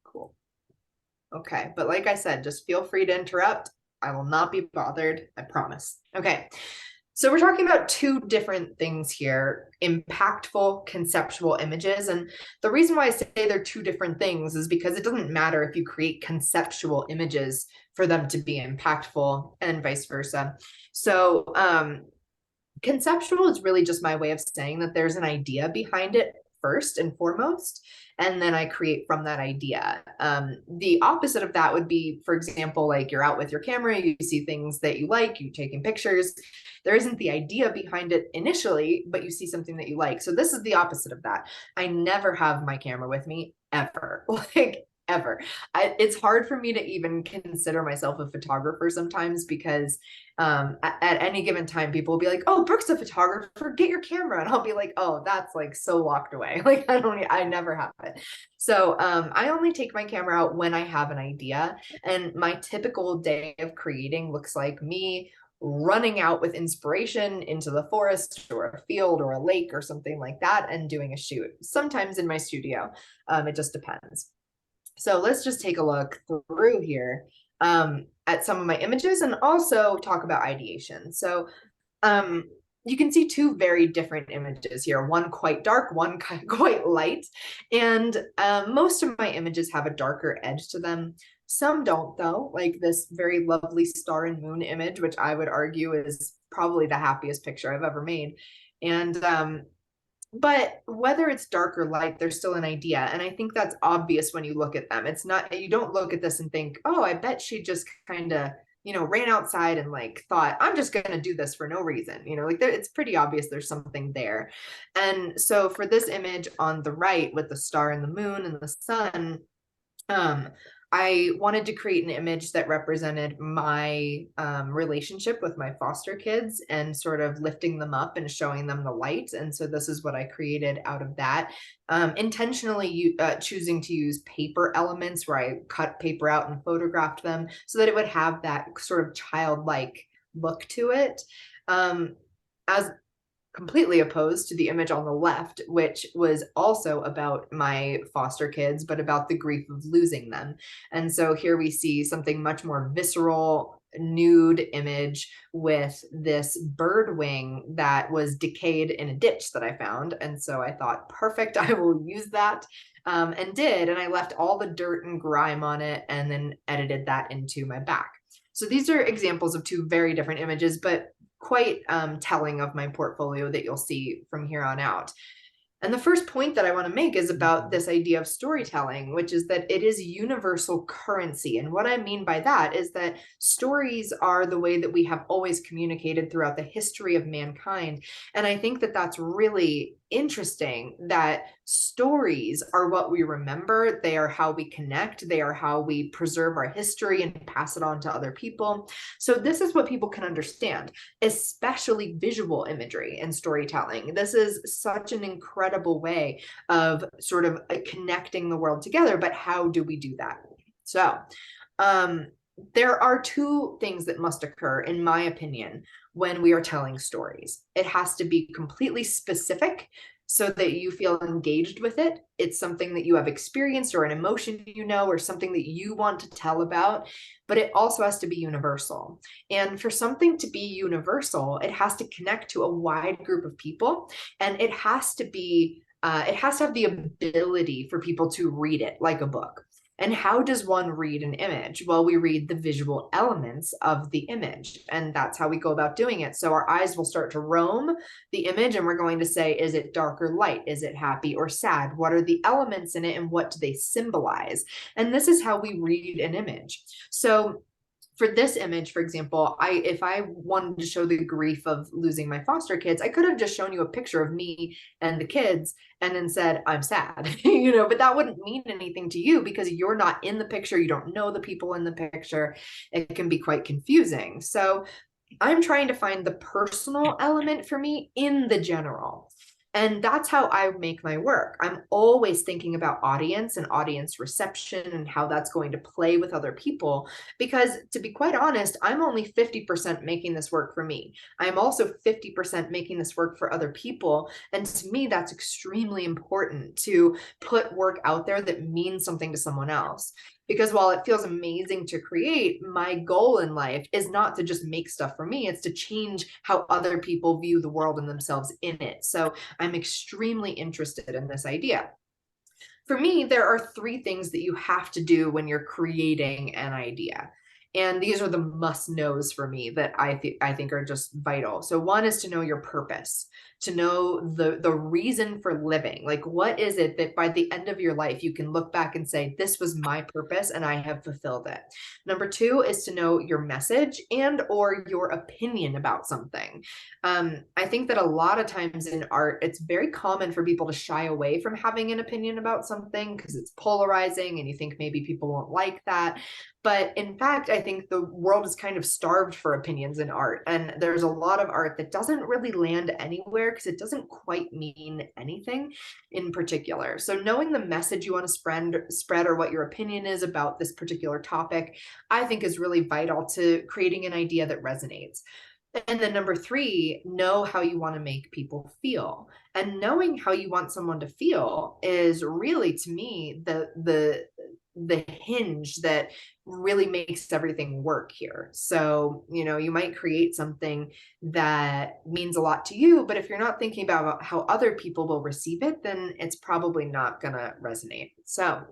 Cool. Okay, but like I said, just feel free to interrupt. I will not be bothered, I promise. Okay, so we're talking about two different things here, impactful conceptual images. And the reason why I say they're two different things is because it doesn't matter if you create conceptual images for them to be impactful and vice versa. So conceptual is really just my way of saying that there's an idea behind it first and foremost, and then I create from that idea. The opposite of that would be, for example, like you're out with your camera, you see things that you like, you're taking pictures. There isn't the idea behind it initially, but you see something that you like. So this is the opposite of that. I never have my camera with me ever, like ever. It's hard for me to even consider myself a photographer sometimes because at any given time, people will be like, "Oh, Brooke's a photographer. Get your camera," and I'll be like, "Oh, that's like so locked away. Like I never have it." So I only take my camera out when I have an idea, and my typical day of creating looks like me running out with inspiration into the forest or a field or a lake or something like that and doing a shoot. Sometimes in my studio, it just depends. So let's just take a look through here at some of my images and also talk about ideation. So you can see two very different images here, one quite dark, one quite light. And most of my images have a darker edge to them. Some don't though, like this very lovely star and moon image, which I would argue is probably the happiest picture I've ever made. And but whether it's dark or light, there's still an idea. And I think that's obvious when you look at them. It's not, you don't look at this and think, oh, I bet she just kind of, ran outside and like thought, I'm just going to do this for no reason. Like it's pretty obvious there's something there. And so for this image on the right with the star and the moon and the sun, um, I wanted to create an image that represented my relationship with my foster kids and sort of lifting them up and showing them the light. And so this is what I created out of that. Intentionally choosing to use paper elements where I cut paper out and photographed them so that it would have that sort of childlike look to it. As completely opposed to the image on the left, which was also about my foster kids, but about the grief of losing them. And so here we see something much more visceral, nude image with this bird wing that was decayed in a ditch that I found. And so I thought, perfect, I will use that. And did. And I left all the dirt and grime on it and then edited that into my back. So these are examples of two very different images, but quite telling of my portfolio that you'll see from here on out. And the first point that I want to make is about this idea of storytelling, which is that it is universal currency. And what I mean by that is that stories are the way that we have always communicated throughout the history of mankind. And I think that that's really interesting that stories are what we remember. They are how we connect. They are how we preserve our history and pass it on to other people. So this is what people can understand, especially visual imagery and storytelling. This is such an incredible way of sort of connecting the world together. But how do we do that? So there are two things that must occur, in my opinion, when we are telling stories. It has to be completely specific so that you feel engaged with it. It's something that you have experienced or an emotion or something that you want to tell about, but it also has to be universal. And for something to be universal, it has to connect to a wide group of people, and it has to have the ability for people to read it like a book. And how does one read an image? Well, we read the visual elements of the image, and that's how we go about doing it. So our eyes will start to roam the image, and we're going to say, is it dark or light? Is it happy or sad? What are the elements in it, and what do they symbolize? And this is how we read an image. So for this image, for example, if I wanted to show the grief of losing my foster kids, I could have just shown you a picture of me and the kids and then said, I'm sad, but that wouldn't mean anything to you because you're not in the picture. You don't know the people in the picture. It can be quite confusing. So I'm trying to find the personal element for me in the general. And that's how I make my work. I'm always thinking about audience and audience reception and how that's going to play with other people. Because to be quite honest, I'm only 50% making this work for me. I'm also 50% making this work for other people. And to me, that's extremely important to put work out there that means something to someone else. Because while it feels amazing to create, my goal in life is not to just make stuff for me, it's to change how other people view the world and themselves in it. So I'm extremely interested in this idea. For me, there are three things that you have to do when you're creating an idea. And these are the must knows for me that I think are just vital. So one is to know your purpose, to know the reason for living. Like, what is it that by the end of your life you can look back and say, this was my purpose and I have fulfilled it. Number two is to know your message and or your opinion about something. I think that a lot of times in art, it's very common for people to shy away from having an opinion about something because it's polarizing and you think maybe people won't like that. But in fact, I think the world is kind of starved for opinions in art. And there's a lot of art that doesn't really land anywhere because it doesn't quite mean anything in particular. So knowing the message you want to spread or what your opinion is about this particular topic, I think is really vital to creating an idea that resonates. And then number three, know how you want to make people feel. And knowing how you want someone to feel is really, to me, the hinge that really makes everything work here. So, you know, you might create something that means a lot to you, but if you're not thinking about how other people will receive it, then it's probably not gonna resonate. So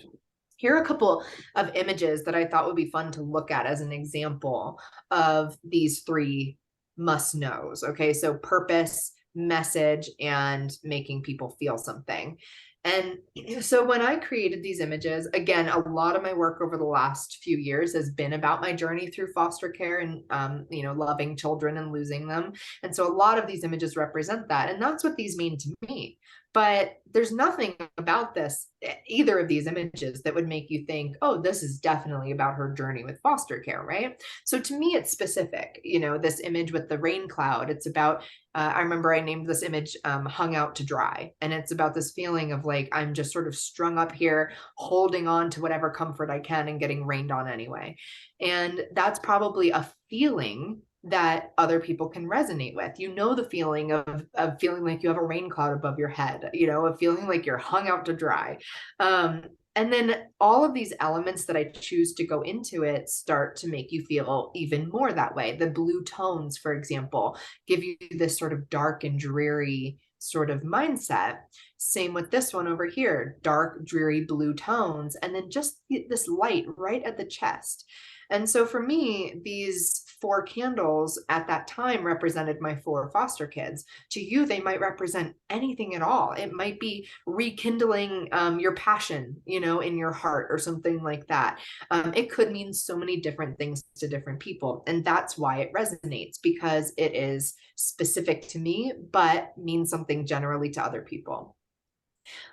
here are a couple of images that I thought would be fun to look at as an example of these three must knows. Okay, so purpose, message, and making people feel something. And so when I created these images, again, a lot of my work over the last few years has been about my journey through foster care and, you know, loving children and losing them. And so a lot of these images represent that. And that's what these mean to me. But there's nothing about this, either of these images, that would make you think, oh, this is definitely about her journey with foster care, right? So to me, it's specific. You know, this image with the rain cloud, it's about, I remember I named this image hung out to dry. And it's about this feeling of like, I'm just sort of strung up here, holding on to whatever comfort I can and getting rained on anyway. And that's probably a feeling that other people can resonate with. You know, the feeling of feeling like you have a rain cloud above your head, you know, of feeling like you're hung out to dry. And then all of these elements that I choose to go into it start to make you feel even more that way. The blue tones, for example, give you this sort of dark and dreary sort of mindset. Same with this one over here, dark, dreary blue tones, and then just this light right at the chest. And so for me, these four candles at that time represented my four foster kids. To you, they might represent anything at all. It might be rekindling your passion, you know, in your heart or something like that. It could mean so many different things to different people. And that's why it resonates, because it is specific to me, but means something generally to other people.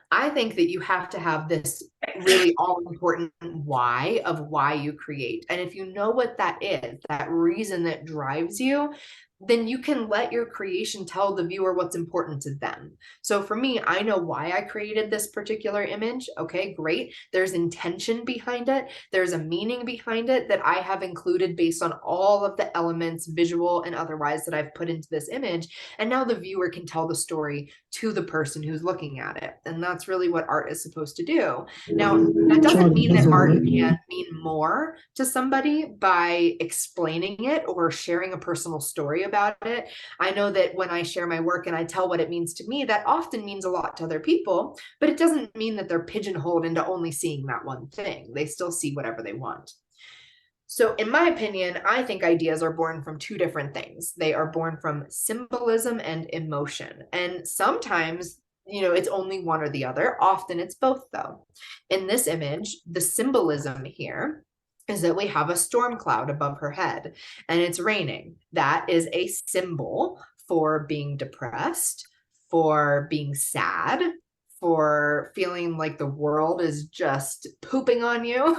I think that you have to have this really all important why of why you create. And if you know what that is, that reason that drives you, then you can let your creation tell the viewer what's important to them. So for me, I know why I created this particular image. Okay, great. There's intention behind it. There's a meaning behind it that I have included based on all of the elements, visual and otherwise, that I've put into this image. And now the viewer can tell the story to the person who's looking at it. And that's really what art is supposed to do. Now, that doesn't mean that art can't mean more to somebody by explaining it or sharing a personal story about it. I know that when I share my work and I tell what it means to me, that often means a lot to other people, but it doesn't mean that they're pigeonholed into only seeing that one thing. They still see whatever they want. So in my opinion, I think ideas are born from two different things. They are born from symbolism and emotion. And sometimes, you know, it's only one or the other. Often it's both, though. In this image, the symbolism here is that we have a storm cloud above her head and it's raining. That is a symbol for being depressed, for being sad, for feeling like the world is just pooping on you.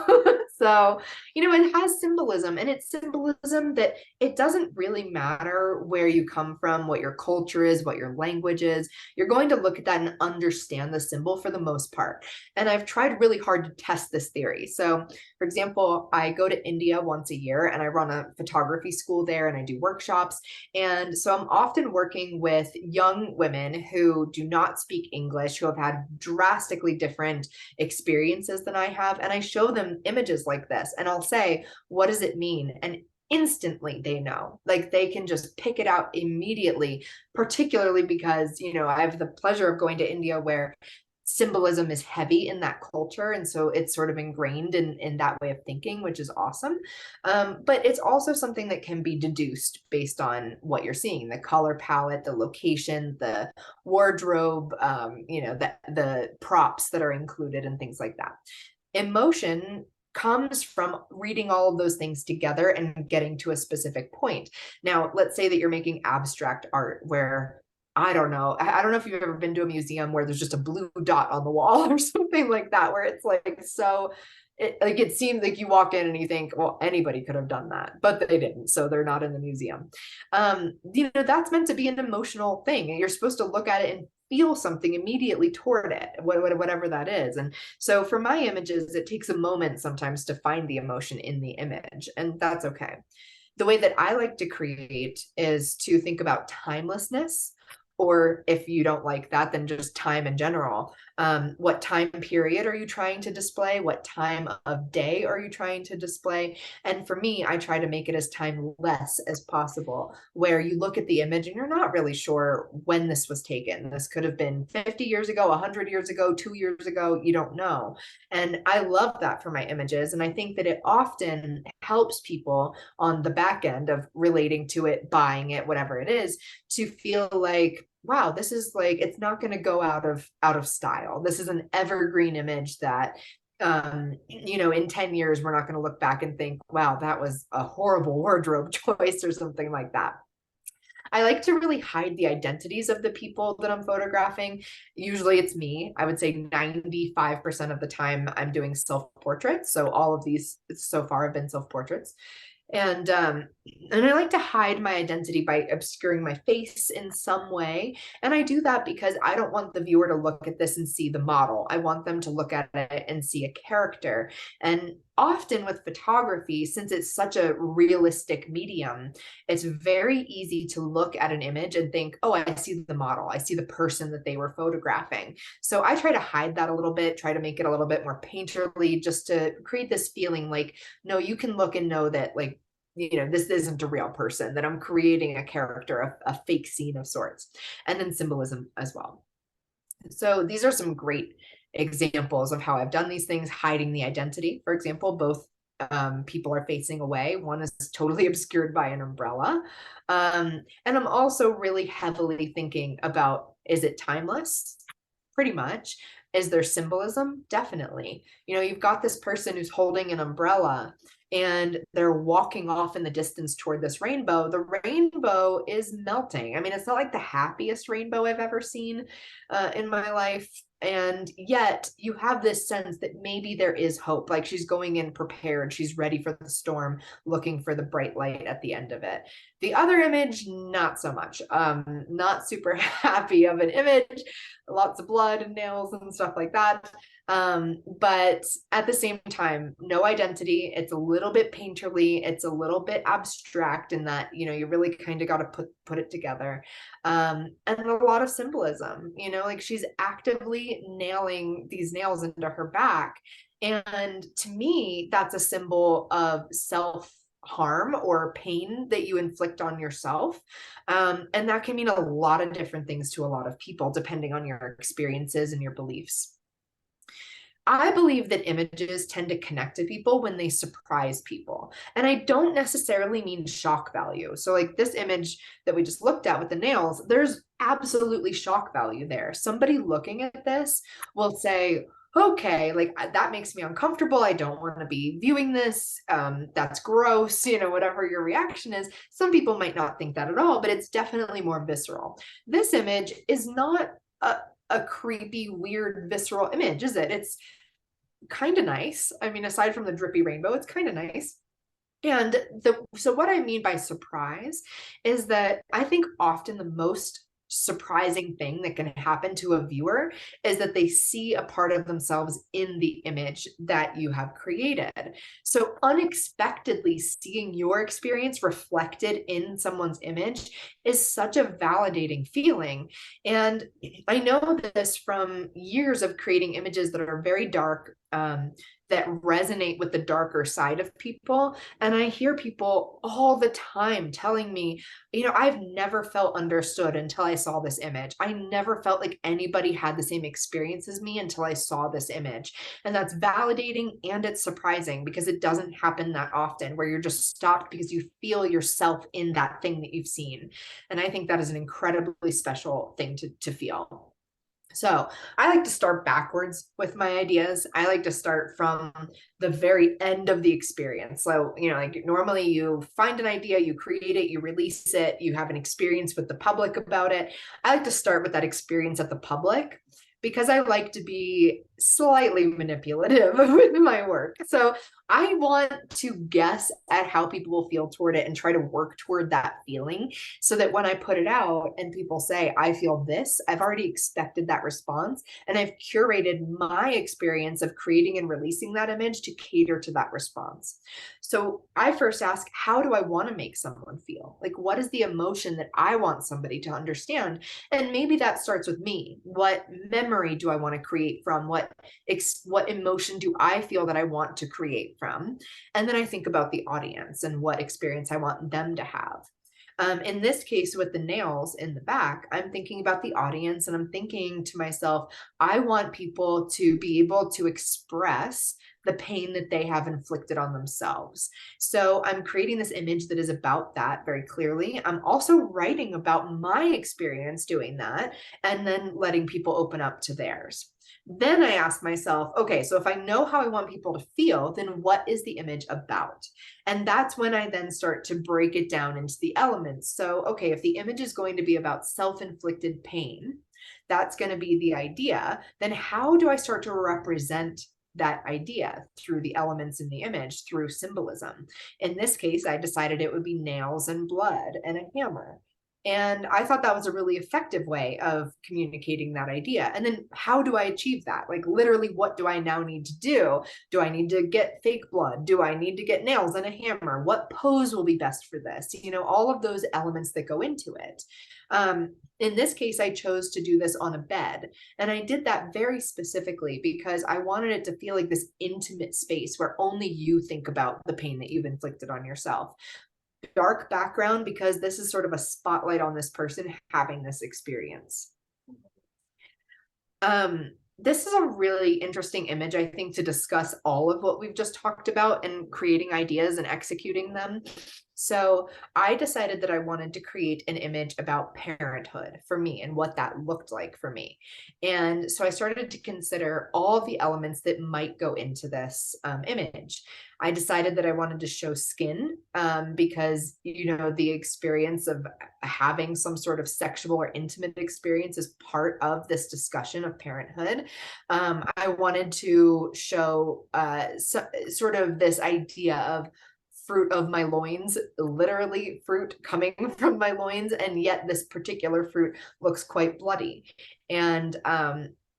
So, it has symbolism, and it's symbolism that it doesn't really matter where you come from, what your culture is, what your language is. You're going to look at that and understand the symbol for the most part. And I've tried really hard to test this theory. So, for example, I go to India once a year and I run a photography school there and I do workshops. And so I'm often working with young women who do not speak English, who have had drastically different experiences than I have. And I show them images like this and I'll say, what does it mean? And instantly they know, like they can just pick it out immediately, particularly because, I have the pleasure of going to India where symbolism is heavy in that culture, and so it's sort of ingrained in that way of thinking, which is awesome. But it's also something that can be deduced based on what you're seeing, the color palette, the location, the wardrobe, the props that are included and things like that. Emotion comes from reading all of those things together and getting to a specific point. Now, let's say that you're making abstract art where I don't know. I don't know if you've ever been to a museum where there's just a blue dot on the wall or something like that, where it's like, so it seems like you walk in and you think, well, anybody could have done that, but they didn't. So they're not in the museum. That's meant to be an emotional thing. And you're supposed to look at it and feel something immediately toward it, whatever that is. And so for my images, it takes a moment sometimes to find the emotion in the image, and that's okay. The way that I like to create is to think about timelessness, or if you don't like that, then just time in general. What time period are you trying to display? What time of day are you trying to display? And for me, I try to make it as timeless as possible, where you look at the image and you're not really sure when this was taken. This could have been 50 years ago, 100 years ago, 2 years ago, you don't know. And I love that for my images. And I think that it often helps people on the back end of relating to it, buying it, whatever it is, to feel like, wow, this is like, it's not going to go out of style. This is an evergreen image that in 10 years we're not going to look back and think, wow, that was a horrible wardrobe choice or something like that. I like to really hide the identities of the people that I'm photographing. Usually it's me. I would say 95% of the time I'm doing self-portraits. So all of these so far have been self-portraits. And I like to hide my identity by obscuring my face in some way. And I do that because I don't want the viewer to look at this and see the model. I want them to look at it and see a character. And often with photography, since it's such a realistic medium, it's very easy to look at an image and think, oh, I see the model. I see the person that they were photographing. So I try to hide that a little bit, try to make it a little bit more painterly, just to create this feeling like, no, you can look and know that, like, this isn't a real person, that I'm creating a character, a fake scene of sorts. And then symbolism as well. So these are some great examples of how I've done these things, hiding the identity. For example, both people are facing away. One is totally obscured by an umbrella. And I'm also really heavily thinking about, is it timeless? Pretty much. Is there symbolism? Definitely. You've got this person who's holding an umbrella and they're walking off in the distance toward this rainbow. The rainbow is melting. I mean, it's not like the happiest rainbow I've ever seen in my life. And yet you have this sense that maybe there is hope. Like she's going in prepared. She's ready for the storm, looking for the bright light at the end of it. The other image, not so much. Not super happy of an image. Lots of blood and nails and stuff like that. But at the same time, no identity. It's a little bit painterly. It's a little bit abstract in that, you really kind of got to put it together. And a lot of symbolism, like she's actively nailing these nails into her back. And to me, that's a symbol of self-harm or pain that you inflict on yourself. And that can mean a lot of different things to a lot of people, depending on your experiences and your beliefs. I believe that images tend to connect to people when they surprise people. And I don't necessarily mean shock value. So like this image that we just looked at with the nails, there's absolutely shock value there. Somebody looking at this will say, okay, like that makes me uncomfortable. I don't want to be viewing this. That's gross, whatever your reaction is. Some people might not think that at all, but it's definitely more visceral. This image is not a creepy, weird, visceral image, is it? kind of nice. I mean, aside from the drippy rainbow, it's kind of nice. And so what I mean by surprise is that I think often the most surprising thing that can happen to a viewer is that they see a part of themselves in the image that you have created. So unexpectedly seeing your experience reflected in someone's image is such a validating feeling. And I know this from years of creating images that are very dark, that resonate with the darker side of people. And I hear people all the time telling me, I've never felt understood until I saw this image. I never felt like anybody had the same experience as me until I saw this image. And that's validating and it's surprising because it doesn't happen that often where you're just stopped because you feel yourself in that thing that you've seen. And I think that is an incredibly special thing to feel. So I like to start backwards with my ideas. I like to start from the very end of the experience. So, like normally you find an idea, you create it, you release it, you have an experience with the public about it. I like to start with that experience at the public because I like to be slightly manipulative with my work. So I want to guess at how people will feel toward it and try to work toward that feeling so that when I put it out and people say, I feel this, I've already expected that response. And I've curated my experience of creating and releasing that image to cater to that response. So I first ask, how do I want to make someone feel? Like, what is the emotion that I want somebody to understand? And maybe that starts with me. What memory do I want to create from? What emotion do I feel that I want to create from? And then I think about the audience and what experience I want them to have. In this case, with the nails in the back, I'm thinking about the audience and I'm thinking to myself, I want people to be able to express the pain that they have inflicted on themselves. So I'm creating this image that is about that very clearly. I'm also writing about my experience doing that and then letting people open up to theirs. Then I ask myself, okay, so if I know how I want people to feel, then what is the image about? And that's when I then start to break it down into the elements. So, okay, if the image is going to be about self-inflicted pain, that's going to be the idea. Then how do I start to represent that idea through the elements in the image, through symbolism? In this case, I decided it would be nails and blood and a hammer. And I thought that was a really effective way of communicating that idea. And then how do I achieve that? Like literally, what do I now need to do? Do I need to get fake blood? Do I need to get nails and a hammer? What pose will be best for this? All of those elements that go into it. In this case, I chose to do this on a bed. And I did that very specifically because I wanted it to feel like this intimate space where only you think about the pain that you've inflicted on yourself. Dark background because this is sort of a spotlight on this person having this experience. This is a really interesting image, I think, to discuss all of what we've just talked about and creating ideas and executing them. So I decided that I wanted to create an image about parenthood for me and what that looked like for me. And so I started to consider all the elements that might go into this image. I decided that I wanted to show skin because, the experience of having some sort of sexual or intimate experience is part of this discussion of parenthood. I wanted to show sort of this idea of fruit of my loins, literally fruit coming from my loins, and yet this particular fruit looks quite bloody. And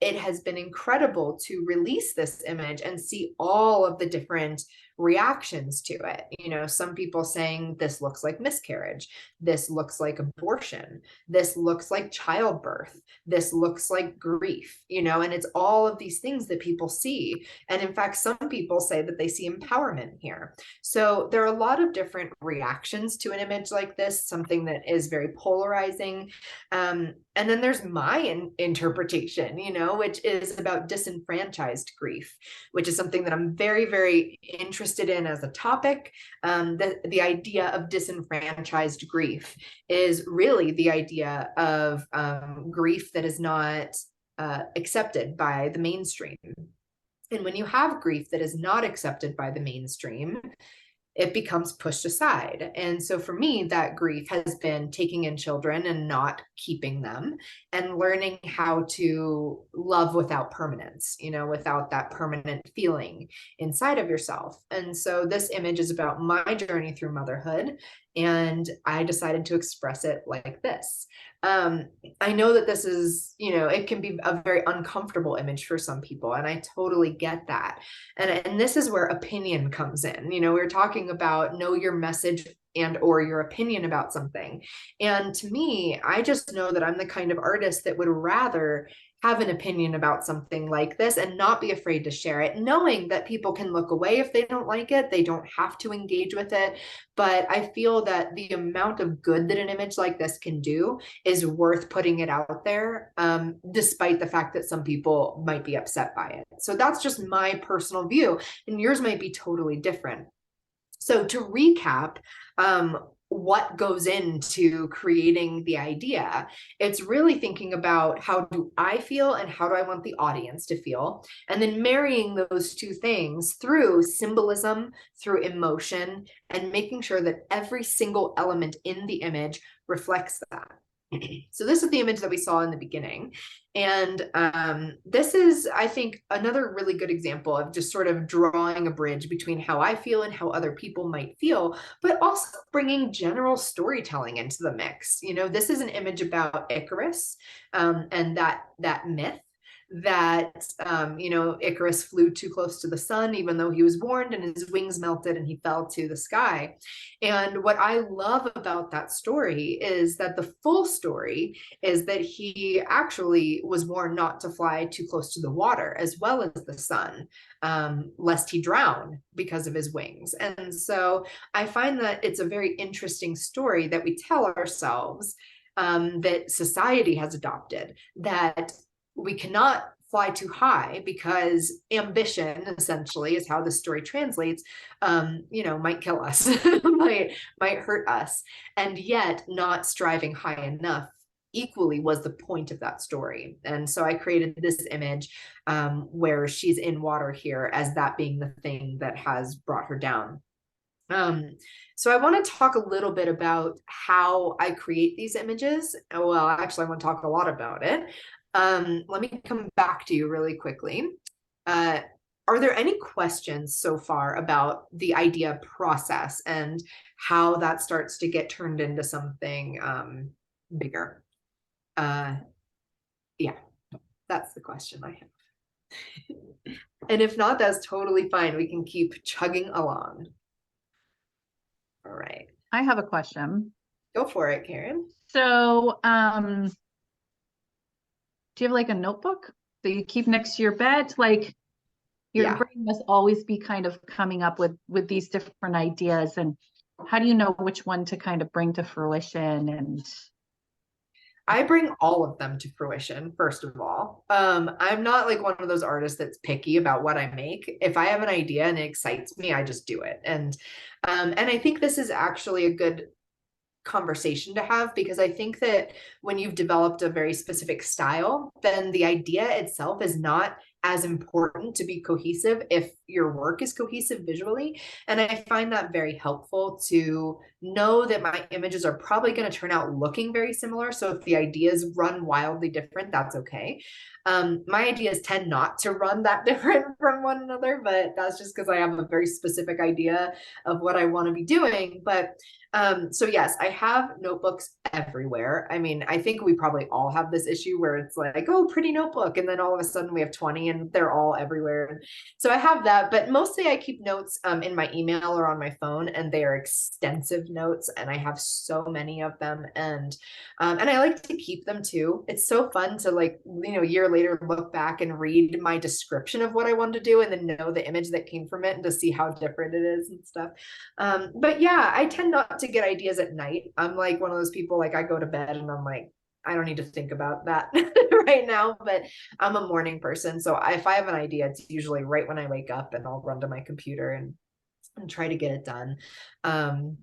it has been incredible to release this image and see all of the different reactions to it. Some people saying this looks like miscarriage, this looks like abortion, this looks like childbirth, this looks like grief, and it's all of these things that people see. And in fact, some people say that they see empowerment here. So there are a lot of different reactions to an image like this, something that is very polarizing. And then there's my interpretation, which is about disenfranchised grief, which is something that I'm very, very interested in as a topic. The idea of disenfranchised grief is really the idea of grief that is not accepted by the mainstream. And when you have grief that is not accepted by the mainstream, it becomes pushed aside. And so for me, that grief has been taking in children and not keeping them, and learning how to love without permanence, without that permanent feeling inside of yourself. And so this image is about my journey through motherhood, and I decided to express it like this. I know that this is, it can be a very uncomfortable image for some people, and I totally get that. And this is where opinion comes in. We're talking about know your message and or your opinion about something. And to me, I just know that I'm the kind of artist that would rather have an opinion about something like this and not be afraid to share it, knowing that people can look away if they don't like it. They don't have to engage with it. But I feel that the amount of good that an image like this can do is worth putting it out there, despite the fact that some people might be upset by it. So that's just my personal view, and yours might be totally different. So to recap, what goes into creating the idea, it's really thinking about how do I feel and how do I want the audience to feel, and then marrying those two things through symbolism, through emotion, and making sure that every single element in the image reflects that. So this is the image that we saw in the beginning. And this is, I think, another really good example of just sort of drawing a bridge between how I feel and how other people might feel, but also bringing general storytelling into the mix. This is an image about Icarus, and that myth that Icarus flew too close to the sun, even though he was warned, and his wings melted and he fell to the sky. And what I love about that story is that the full story is that he actually was warned not to fly too close to the water as well as the sun, lest he drown because of his wings. And so I find that it's a very interesting story that we tell ourselves, that society has adopted, that we cannot fly too high because ambition, essentially, is how the story translates, might kill us, might hurt us. And yet not striving high enough equally was the point of that story. And so I created this image, where she's in water here, as that being the thing that has brought her down. So I want to talk a little bit about how I create these images. Well, actually, I want to talk a lot about it. Let me come back to you really quickly. Are there any questions so far about the idea process and how that starts to get turned into something bigger? Yeah, that's the question I have. And if not, that's totally fine. We can keep chugging along. All right. I have a question. Go for it, Karen. So, do you have like a notebook that you keep next to your bed? Like your brain must always be kind of coming up with these different ideas. And how do you know which one to kind of bring to fruition? And I bring all of them to fruition, first of all. I'm not like one of those artists that's picky about what I make. If I have an idea and it excites me, I just do it. And I think this is actually a good conversation to have, because I think that when you've developed a very specific style, then the idea itself is not as important to be cohesive if your work is cohesive visually. And I find that very helpful to know that my images are probably going to turn out looking very similar. So if the ideas run wildly different, that's okay. My ideas tend not to run that different from one another, but that's just because I have a very specific idea of what I want to be doing. But so yes, I have notebooks everywhere. I mean, I think we probably all have this issue where it's like, oh, pretty notebook. And then all of a sudden we have 20 and they're all everywhere. So I have that, but mostly I keep notes in my email or on my phone, and they are extensive notes, and I have so many of them. And I like to keep them too. It's so fun to, like, a year later look back and read my description of what I wanted to do and then know the image that came from it and to see how different it is and stuff. But yeah, I tend not to get ideas at night. I'm like one of those people, like I go to bed and I'm like, I don't need to think about that right now, but I'm a morning person. So if I have an idea, it's usually right when I wake up, and I'll run to my computer and try to get it done.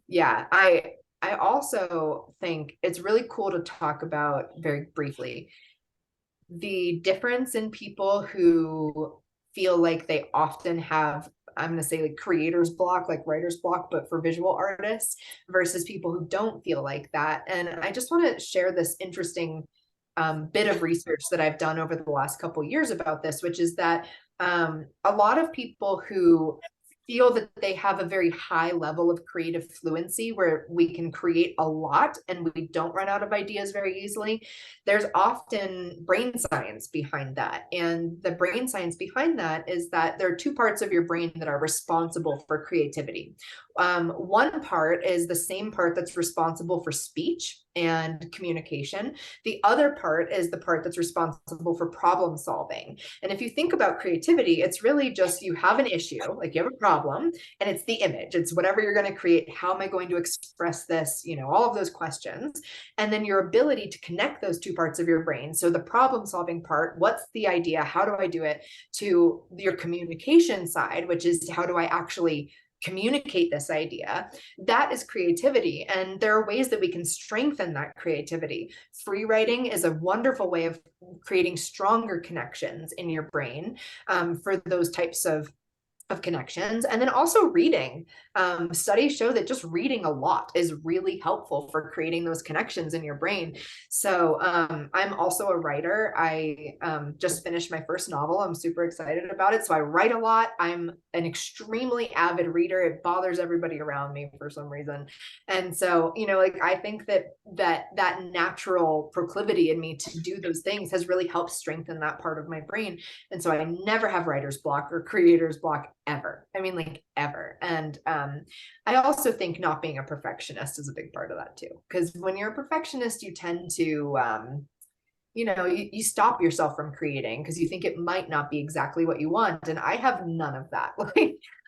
Yeah, I also think it's really cool to talk about very briefly the difference in people who feel like they often have I'm going to say like creator's block, like writer's block, but for visual artists versus people who don't feel like that. And I just want to share this interesting bit of research that I've done over the last couple of years about this, which is that a lot of people who feel that they have a very high level of creative fluency where we can create a lot and we don't run out of ideas very easily, there's often brain science behind that. And the brain science behind that is that there are two parts of your brain that are responsible for creativity. One part is the same part that's responsible for speech and communication. The other part is the part that's responsible for problem solving. And if you think about creativity, it's really just you have an issue, like you have a problem, and it's the image. It's whatever you're going to create. How am I going to express this? You know, all of those questions. And then your ability to connect those two parts of your brain. So the problem solving part, what's the idea? How do I do it? To your communication side, which is how do I actually communicate this idea? That is creativity. And there are ways that we can strengthen that creativity. Free writing is a wonderful way of creating stronger connections in your brain for those types of connections. And then also reading. Studies show that just reading a lot is really helpful for creating those connections in your brain. So I'm also a writer. I just finished my first novel. I'm super excited about it. So I write a lot. I'm an extremely avid reader. It bothers everybody around me for some reason. And so, you know, like I think that natural proclivity in me to do those things has really helped strengthen that part of my brain. And so I never have writer's block or creator's block ever. I mean, like ever. And I also think not being a perfectionist is a big part of that too. Because when you're a perfectionist, you tend to, you know, you stop yourself from creating because you think it might not be exactly what you want. And I have none of that.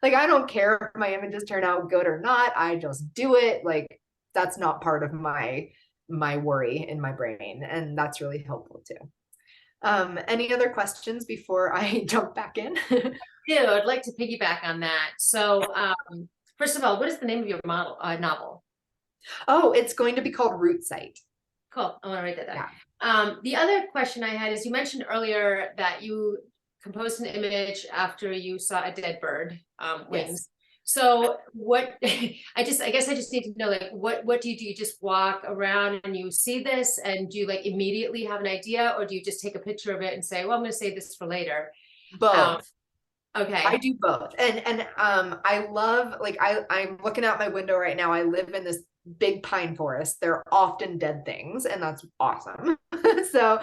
Like I don't care if my images turn out good or not. I just do it. Like that's not part of my worry in my brain. And that's really helpful too. Any other questions before I jump back in? Dude, I'd like to piggyback on that. So, first of all, what is the name of your novel? Oh, it's going to be called Root Site. Cool. I want to write that down. Yeah. The other question I had is you mentioned earlier that you composed an image after you saw a dead bird wings. Yes. So what I guess I just need to know, like, what do? You just walk around and you see this and do you like immediately have an idea, or do you just take a picture of it and say, well, I'm going to save this for later? Both. Okay. I do both. And I love, like, I'm looking out my window right now. I live in this big pine forest. They're often dead things, and that's awesome. So,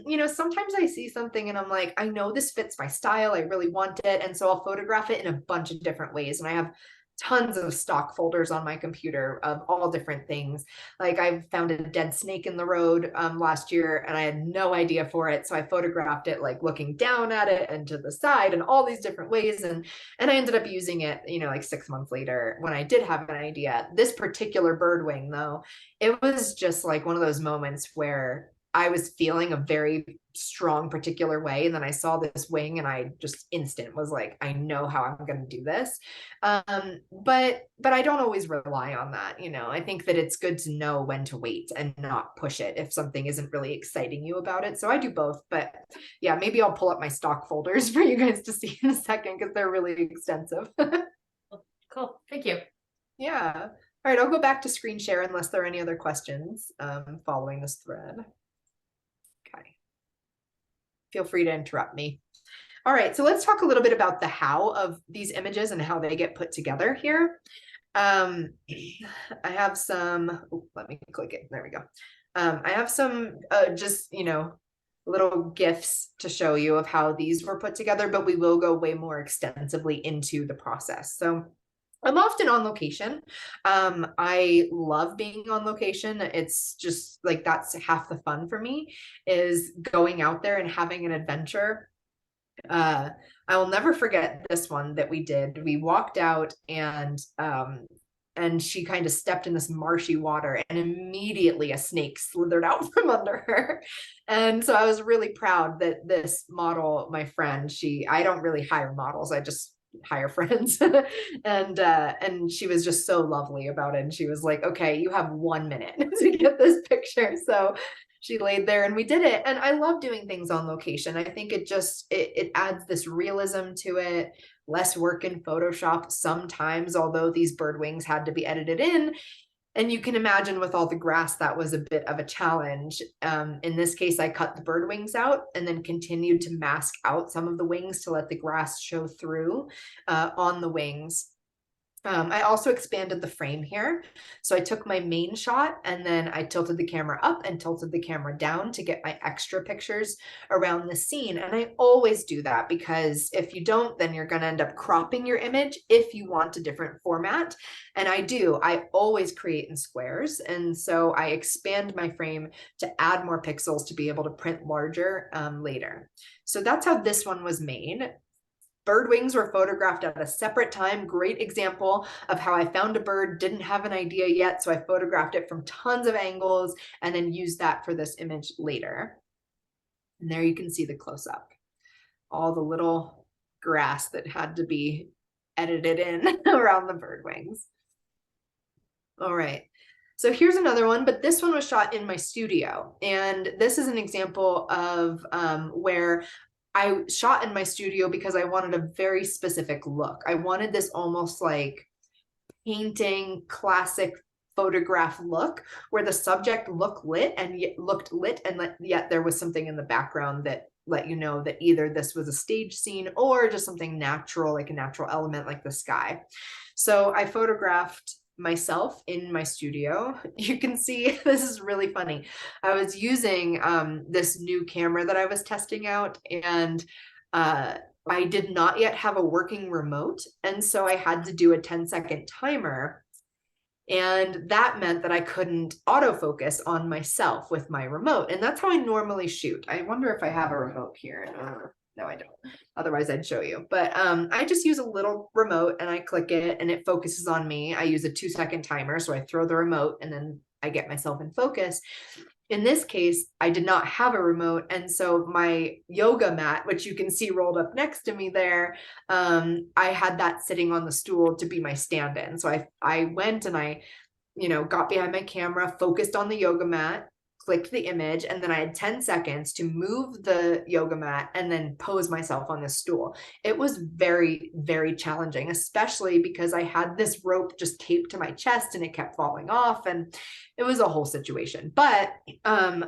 you know, sometimes I see something and I'm like, I know this fits my style. I really want it. And so I'll photograph it in a bunch of different ways. And I have tons of stock folders on my computer of all different things. Like I found a dead snake in the road last year and I had no idea for it. So I photographed it like looking down at it and to the side and all these different ways. And I ended up using it, you know, like 6 months later when I did have an idea. This particular bird wing though, it was just like one of those moments where I was feeling a very strong particular way. And then I saw this wing and I just instant was like, I know how I'm going to do this. But I don't always rely on that. You know, I think that it's good to know when to wait and not push it if something isn't really exciting you about it. So I do both, but yeah, maybe I'll pull up my stock folders for you guys to see in a second because they're really extensive. Cool. Thank you. Yeah. All right. I'll go back to screen share unless there are any other questions following this thread. Okay. Feel free to interrupt me. All right, so let's talk a little bit about the how of these images and how they get put together here. I have some, let me click it, there we go. I have some just, you know, little GIFs to show you of how these were put together, but we will go way more extensively into the process. So I'm often on location. I love being on location. It's just like, that's half the fun for me is going out there and having an adventure. I will never forget this one that we did. We walked out and she kind of stepped in this marshy water and immediately a snake slithered out from under her. And so I was really proud that this model, my friend, I don't really hire models. I just hire friends. And she was just so lovely about it. And she was like, okay, you have 1 minute to get this picture. So she laid there and we did it. And I love doing things on location. I think it adds this realism to it, less work in Photoshop sometimes, although these bird wings had to be edited in. And you can imagine with all the grass, that was a bit of a challenge. In this case, I cut the bird wings out and then continued to mask out some of the wings to let the grass show through on the wings. I also expanded the frame here. So I took my main shot and then I tilted the camera up and tilted the camera down to get my extra pictures around the scene. And I always do that because if you don't, then you're going to end up cropping your image if you want a different format. And I always create in squares. And so I expand my frame to add more pixels to be able to print larger later. So that's how this one was made. Bird wings were photographed at a separate time. Great example of how I found a bird, didn't have an idea yet, so I photographed it from tons of angles and then used that for this image later. And there you can see the close-up. All the little grass that had to be edited in around the bird wings. All right. So here's another one, but this one was shot in my studio. And this is an example of where I shot in my studio because I wanted a very specific look. I wanted this almost like painting classic photograph look where the subject looked lit and yet there was something in the background that let you know that either this was a stage scene or just something natural, like a natural element like the sky. So I photographed myself in my studio. You can see this is really funny. I was using this new camera that I was testing out, and I did not yet have a working remote, and so I had to do a 10-second timer, and that meant that I couldn't autofocus on myself with my remote, and that's how I normally shoot. I wonder if I have a remote here. No, I don't. Otherwise, I'd show you. But I just use a little remote and I click it and it focuses on me. I use a 2-second timer. So I throw the remote and then I get myself in focus. In this case, I did not have a remote. And so my yoga mat, which you can see rolled up next to me there, I had that sitting on the stool to be my stand-in. So I went and I got behind my camera, focused on the yoga mat, clicked the image, and then I had 10 seconds to move the yoga mat and then pose myself on the stool. It was very, very challenging, especially because I had this rope just taped to my chest and it kept falling off, and it was a whole situation. But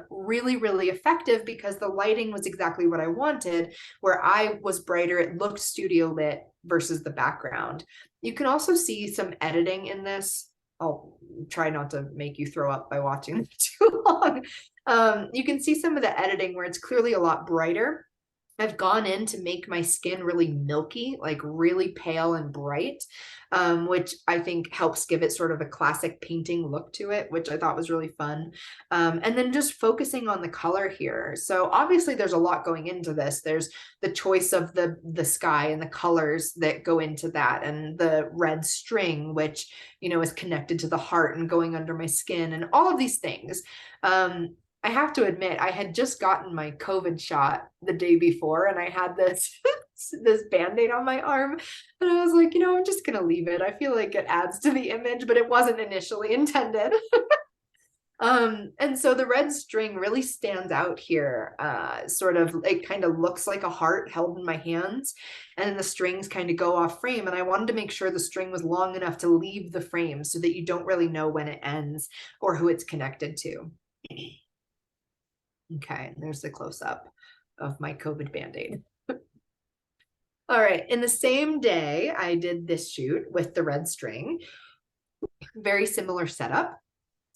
really, really effective because the lighting was exactly what I wanted, where I was brighter, it looked studio lit versus the background. You can also see some editing in this. I'll try not to make you throw up by watching it too long. You can see some of the editing where it's clearly a lot brighter. I've gone in to make my skin really milky, like really pale and bright, which I think helps give it sort of a classic painting look to it, which I thought was really fun. And then just focusing on the color here. So obviously there's a lot going into this. There's the choice of the sky and the colors that go into that, and the red string, which, is connected to the heart and going under my skin, and all of these things. I have to admit, I had just gotten my COVID shot the day before, and I had this this Band-Aid on my arm, and I was like, I'm just gonna leave it. I feel like it adds to the image, but it wasn't initially intended. And so the red string really stands out here. Sort of, it kind of looks like a heart held in my hands, and then the strings kind of go off frame. And I wanted to make sure the string was long enough to leave the frame so that you don't really know when it ends or who it's connected to. Okay, and there's the close-up of my COVID Band-Aid. All right, in the same day, I did this shoot with the red string. Very similar setup,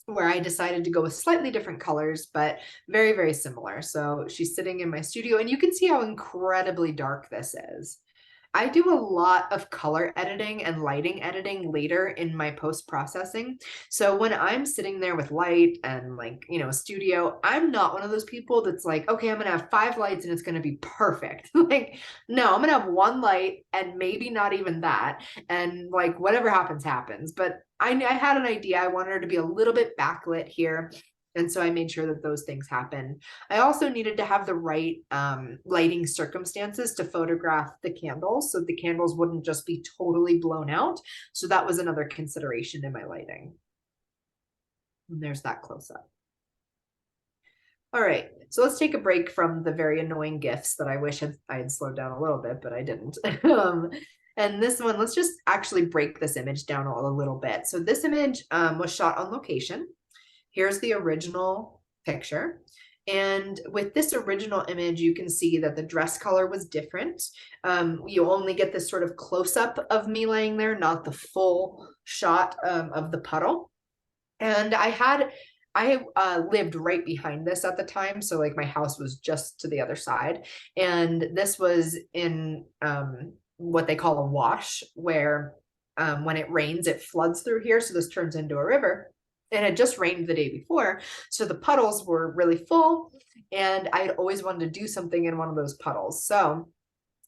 where I decided to go with slightly different colors, but very, very similar. So she's sitting in my studio, and you can see how incredibly dark this is. I do a lot of color editing and lighting editing later in my post-processing. So when I'm sitting there with light and a studio, I'm not one of those people that's like, okay, I'm going to have 5 lights and it's going to be perfect. No, I'm going to have 1 light and maybe not even that. And whatever happens, happens. But I had an idea. I wanted her to be a little bit backlit here. And so I made sure that those things happened. I also needed to have the right lighting circumstances to photograph the candles, so the candles wouldn't just be totally blown out. So that was another consideration in my lighting. And there's that close-up. All right, so let's take a break from the very annoying GIFs that I wish I had slowed down a little bit, but I didn't. And this one, let's just actually break this image down a little bit. So this image was shot on location. Here's the original picture. And with this original image, you can see that the dress color was different. You only get this sort of close-up of me laying there, not the full shot of the puddle. And I lived right behind this at the time. So like my house was just to the other side. And this was in what they call a wash, where when it rains, it floods through here. So this turns into a river. It had just rained the day before. So the puddles were really full. And I had always wanted to do something in one of those puddles. So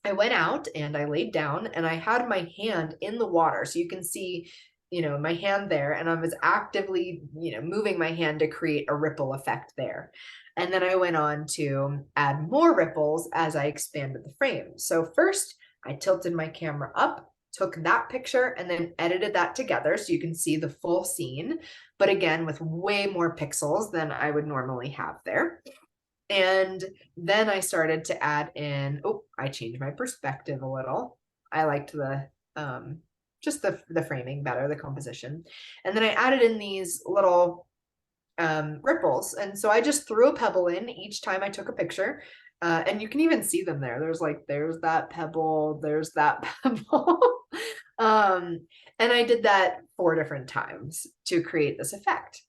I went out and I laid down and I had my hand in the water. So you can see, my hand there, and I was actively, moving my hand to create a ripple effect there. And then I went on to add more ripples as I expanded the frame. So first I tilted my camera up, took that picture, and then edited that together so you can see the full scene, but again, with way more pixels than I would normally have there. And then I started to add in, I changed my perspective a little. I liked the, just the framing better, the composition. And then I added in these little ripples. And so I just threw a pebble in each time I took a picture. And you can even see them there. There's that pebble, there's that pebble. And I did that 4 different times to create this effect.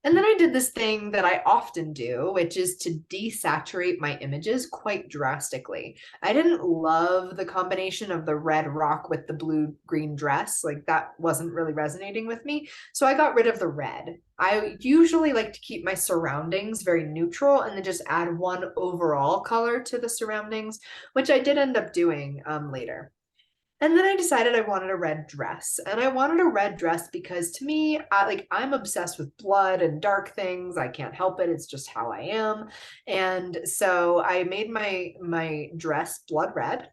And then I did this thing that I often do, which is to desaturate my images quite drastically. I didn't love the combination of the red rock with the blue-green dress. Like that wasn't really resonating with me. So I got rid of the red. I usually like to keep my surroundings very neutral and then just add one overall color to the surroundings, which I did end up doing later. And then I decided I wanted a red dress. And I wanted a red dress because to me, I'm obsessed with blood and dark things. I can't help it. It's just how I am. And so I made my dress blood red.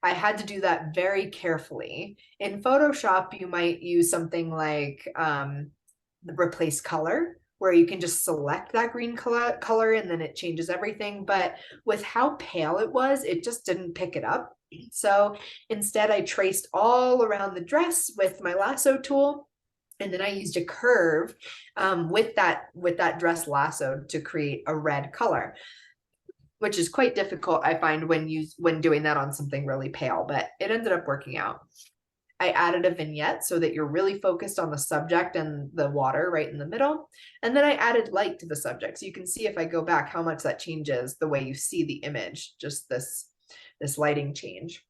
I had to do that very carefully. In Photoshop, you might use something like the replace color, where you can just select that green color and then it changes everything. But with how pale it was, it just didn't pick it up. So instead I traced all around the dress with my lasso tool. And then I used a curve with that dress lassoed to create a red color, which is quite difficult, I find, when doing that on something really pale, but it ended up working out. I added a vignette so that you're really focused on the subject and the water right in the middle. And then I added light to the subject. So you can see if I go back how much that changes the way you see the image, just this lighting change.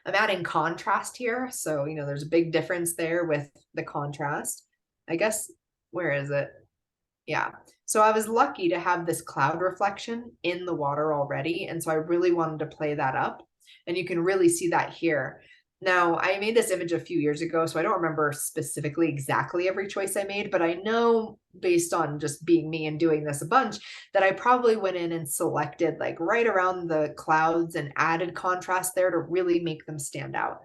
I'm adding contrast here. So, there's a big difference there with the contrast. I guess, where is it? Yeah. So I was lucky to have this cloud reflection in the water already. And so I really wanted to play that up. And you can really see that here. Now, I made this image a few years ago, so I don't remember specifically exactly every choice I made, but I know based on just being me and doing this a bunch that I probably went in and selected like right around the clouds and added contrast there to really make them stand out.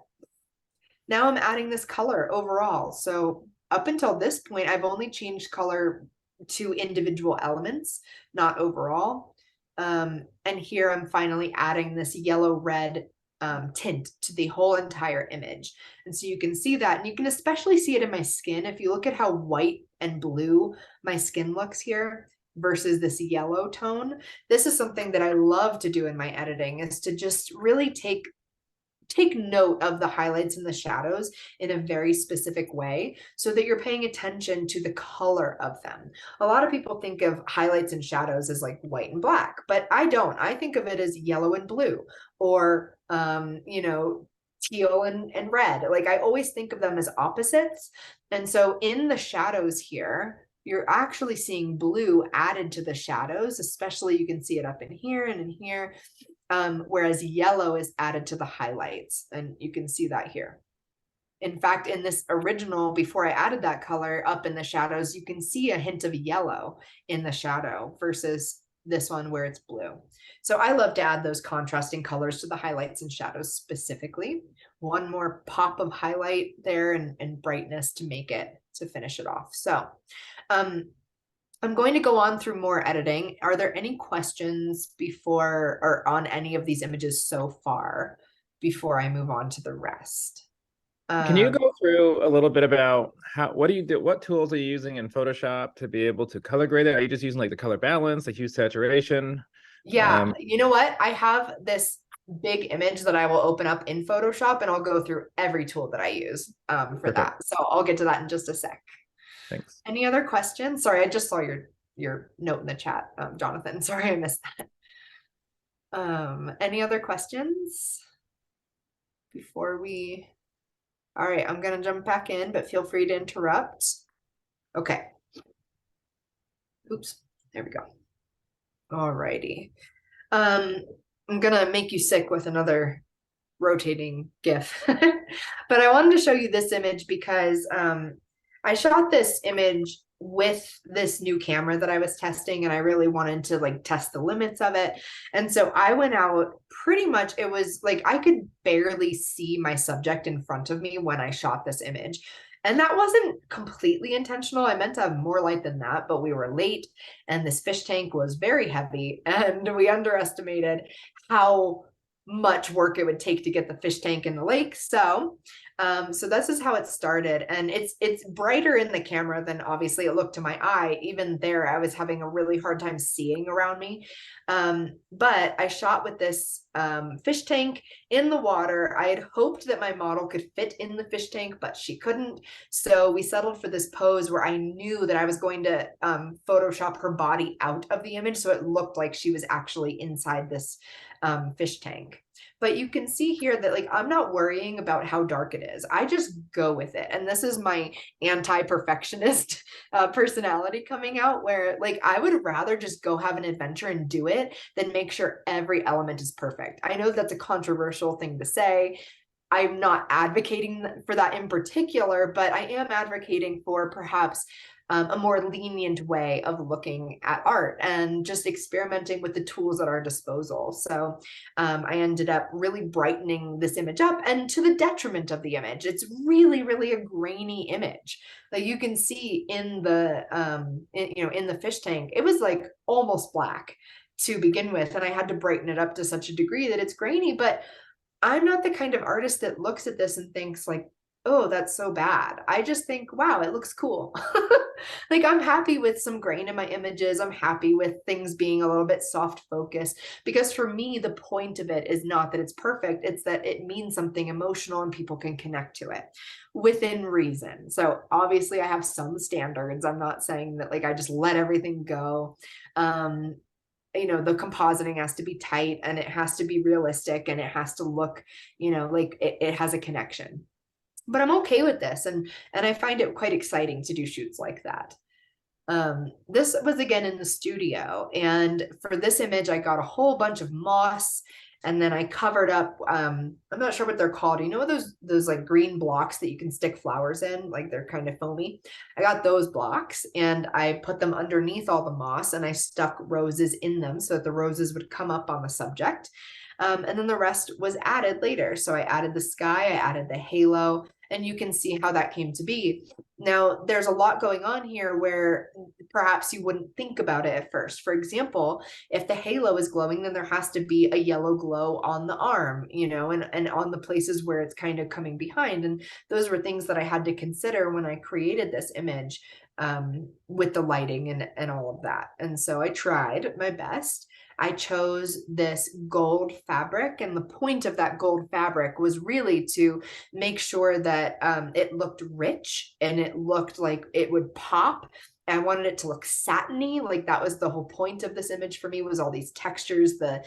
Now I'm adding this color overall. So up until this point, I've only changed color to individual elements, not overall. And here I'm finally adding this yellow-red tint to the whole entire image. And so you can see that, and you can especially see it in my skin. If you look at how white and blue my skin looks here versus this yellow tone, this is something that I love to do in my editing, is to just really take note of the highlights and the shadows in a very specific way so that you're paying attention to the color of them. A lot of people think of highlights and shadows as like white and black, but I don't. I think of it as yellow and blue, or teal and red. Like I always think of them as opposites. And so in the shadows here, you're actually seeing blue added to the shadows, especially you can see it up in here and in here. Whereas yellow is added to the highlights, and you can see that here. In fact, in this original, before I added that color up in the shadows, you can see a hint of yellow in the shadow versus this one where it's blue. So I love to add those contrasting colors to the highlights and shadows specifically. One more pop of highlight there and brightness to finish it off. So I'm going to go on through more editing. Are there any questions before or on any of these images so far before I move on to the rest? Can you go through a little bit about what do you do? What tools are you using in Photoshop to be able to color grade it? Are you just using like the color balance, the hue saturation? Yeah, you know what? I have this big image that I will open up in Photoshop and I'll go through every tool that I use for that. So I'll get to that in just a sec. Thanks. Any other questions? Sorry, I just saw your note in the chat, Jonathan. Sorry, I missed that. Any other questions before we? All right, I'm gonna jump back in, but feel free to interrupt. Okay. Oops, there we go. All righty. I'm gonna make you sick with another rotating GIF, but I wanted to show you this image because I shot this image with this new camera that I was testing, and I really wanted to like test the limits of it. And so I went out pretty much, it was like I could barely see my subject in front of me when I shot this image. And that wasn't completely intentional. I meant to have more light than that, but we were late and this fish tank was very heavy and we underestimated how much work it would take to get the fish tank in the lake. So this is how it started, and it's brighter in the camera than obviously it looked to my eye. Even there, I was having a really hard time seeing around me. But I shot with this fish tank in the water. I had hoped that my model could fit in the fish tank, but she couldn't. So we settled for this pose where I knew that I was going to Photoshop her body out of the image, so it looked like she was actually inside this fish tank. But you can see here that like I'm not worrying about how dark it is. I just go with it. And this is my anti-perfectionist personality coming out, where like I would rather just go have an adventure and do it than make sure every element is perfect. I know that's a controversial thing to say. I'm not advocating for that in particular, but I am advocating for perhaps a more lenient way of looking at art and just experimenting with the tools at our disposal. So I ended up really brightening this image up, and to the detriment of the image. It's really, really a grainy image that you can see in the in the fish tank. It was like almost black to begin with, and I had to brighten it up to such a degree that it's grainy. But I'm not the kind of artist that looks at this and thinks like, oh, that's so bad. I just think, wow, it looks cool. Like I'm happy with some grain in my images. I'm happy with things being a little bit soft focus, because for me, the point of it is not that it's perfect. It's that it means something emotional and people can connect to it within reason. So obviously I have some standards. I'm not saying that like I just let everything go. The compositing has to be tight and it has to be realistic and it has to look, like it has a connection. But I'm okay with this, and I find it quite exciting to do shoots like that. This was again in the studio, and for this image I got a whole bunch of moss, and then I covered up I'm not sure what they're called. You know those like green blocks that you can stick flowers in, like they're kind of foamy. I got those blocks and I put them underneath all the moss, and I stuck roses in them so that the roses would come up on the subject. And then the rest was added later. So I added the sky, I added the halo, and you can see how that came to be. Now, there's a lot going on here where perhaps you wouldn't think about it at first. For example, if the halo is glowing, then there has to be a yellow glow on the arm, and on the places where it's kind of coming behind. And those were things that I had to consider when I created this image with the lighting and all of that. And so I tried my best. I chose this gold fabric, and the point of that gold fabric was really to make sure that it looked rich and it looked like it would pop. I wanted it to look satiny, like that was the whole point of this image for me, was all these textures, the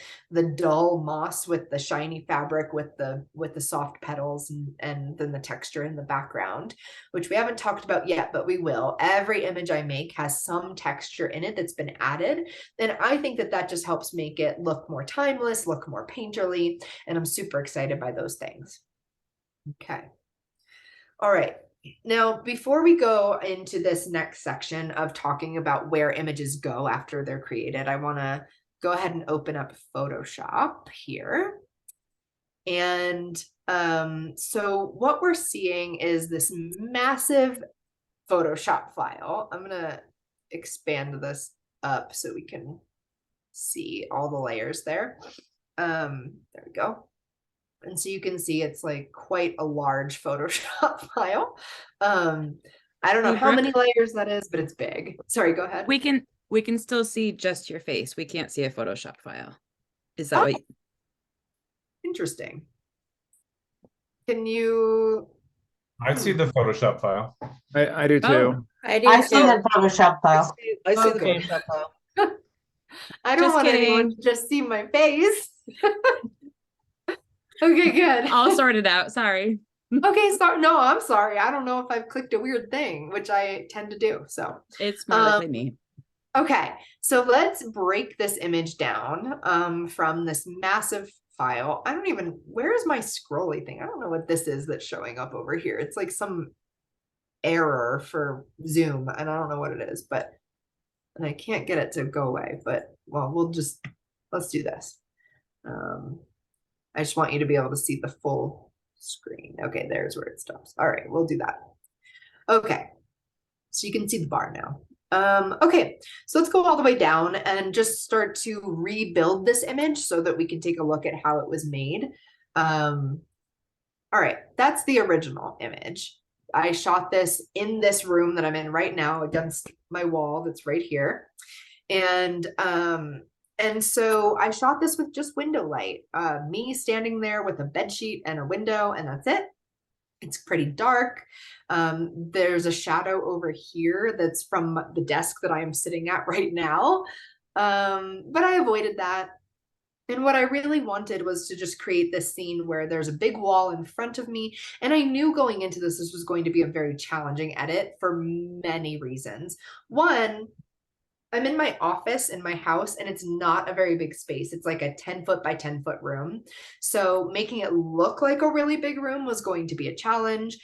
dull moss with the shiny fabric with the soft petals, and then the texture in the background, which we haven't talked about yet, but we will. Every image I make has some texture in it that's been added, and I think that just helps make it look more timeless, look more painterly, and I'm super excited by those things. Okay. All right. Now, before we go into this next section of talking about where images go after they're created, I want to go ahead and open up Photoshop here. And so what we're seeing is this massive Photoshop file. I'm going to expand this up so we can see all the layers there. There we go. And so you can see it's like quite a large Photoshop file. I don't know Hey, how Brooke. many layers that is, but it's big. Sorry, go ahead. We can still see just your face. We can't see a Photoshop file. Is that Oh. what? Interesting. Can you? I see the Photoshop file. I do Oh. too. I do I see too. the Photoshop I file. see, I see the Okay. Photoshop file. I don't Just want anyone kidding. to just see my face. Okay, good. I'll sort it out. Sorry. Okay, sorry. No, I'm sorry. I don't know if I've clicked a weird thing, which I tend to do. So, It's more likely me. okay. So let's break this image down from this massive file. I don't even, where is my scrolly thing? I don't know what this is that's showing up over here. It's like some error for Zoom, and I don't know what it is, but, and I can't get it to go away, but well, let's do this. I just want you to be able to see the full screen. Okay, there's where it stops. All right, we'll do that. Okay, so you can see the bar now. Okay, so let's go all the way down and just start to rebuild this image so that we can take a look at how it was made. All right, that's the original image. I shot this in this room that I'm in right now against my wall that's right here. And so I shot this with just window light, me standing there with a bed sheet and a window, and that's it. It's pretty dark. There's a shadow over here that's from the desk that I am sitting at right now. But I avoided that. And what I really wanted was to just create this scene where there's a big wall in front of me. And I knew going into this was going to be a very challenging edit for many reasons. One, I'm in my office in my house, and it's not a very big space. It's like a 10-foot by 10-foot room. So making it look like a really big room was going to be a challenge.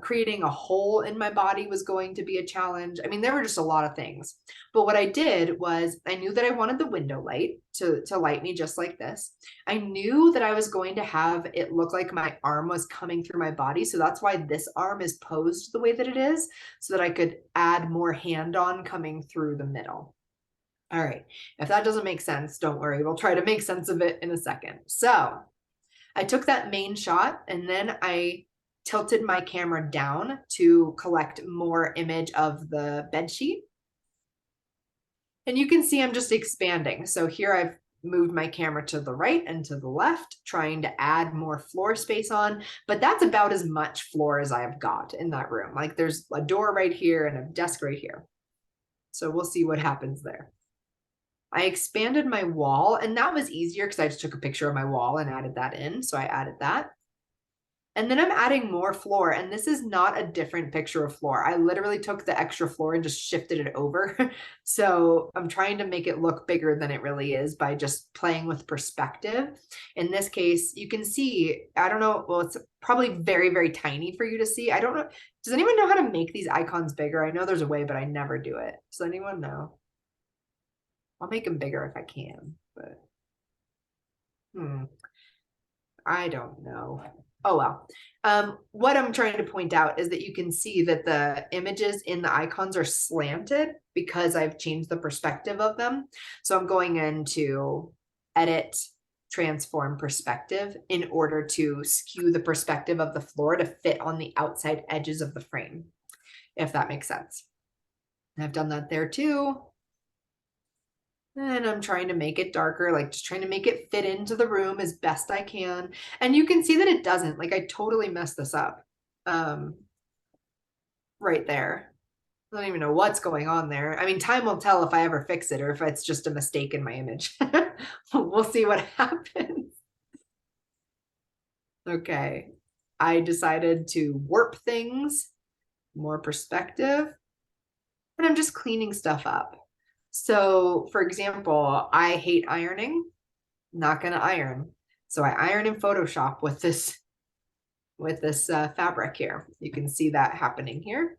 Creating a hole in my body was going to be a challenge. I mean, there were just a lot of things. But what I did was I knew that I wanted the window light to light me just like this. I knew that I was going to have it look like my arm was coming through my body. So that's why this arm is posed the way that it is, so that I could add more hand-on coming through the middle. All right, if that doesn't make sense, don't worry. We'll try to make sense of it in a second. So I took that main shot, and then I tilted my camera down to collect more image of the bed sheet. And you can see I'm just expanding. So here I've moved my camera to the right and to the left, trying to add more floor space on, but that's about as much floor as I've got in that room. Like there's a door right here and a desk right here. So we'll see what happens there. I expanded my wall, and that was easier because I just took a picture of my wall and added that in. So I added that. And then I'm adding more floor, and this is not a different picture of floor. I literally took the extra floor and just shifted it over. So I'm trying to make it look bigger than it really is by just playing with perspective. In this case, you can see, I don't know, well, it's probably very, very tiny for you to see. I don't know. Does anyone know how to make these icons bigger? I know there's a way, but I never do it. Does anyone know? I'll make them bigger if I can, but I don't know. Oh, well. What I'm trying to point out is that you can see that the images in the icons are slanted because I've changed the perspective of them. So I'm going into edit, transform perspective in order to skew the perspective of the floor to fit on the outside edges of the frame, if that makes sense. And I've done that there too. And I'm trying to make it darker, like just trying to make it fit into the room as best I can. And you can see that it doesn't. Like I totally messed this up right there. I don't even know what's going on there. I mean, time will tell if I ever fix it or if it's just a mistake in my image. We'll see what happens. Okay, I decided to warp things, more perspective, and I'm just cleaning stuff up. So for example, I hate ironing, not gonna iron. So I iron in Photoshop with this fabric here. You can see that happening here.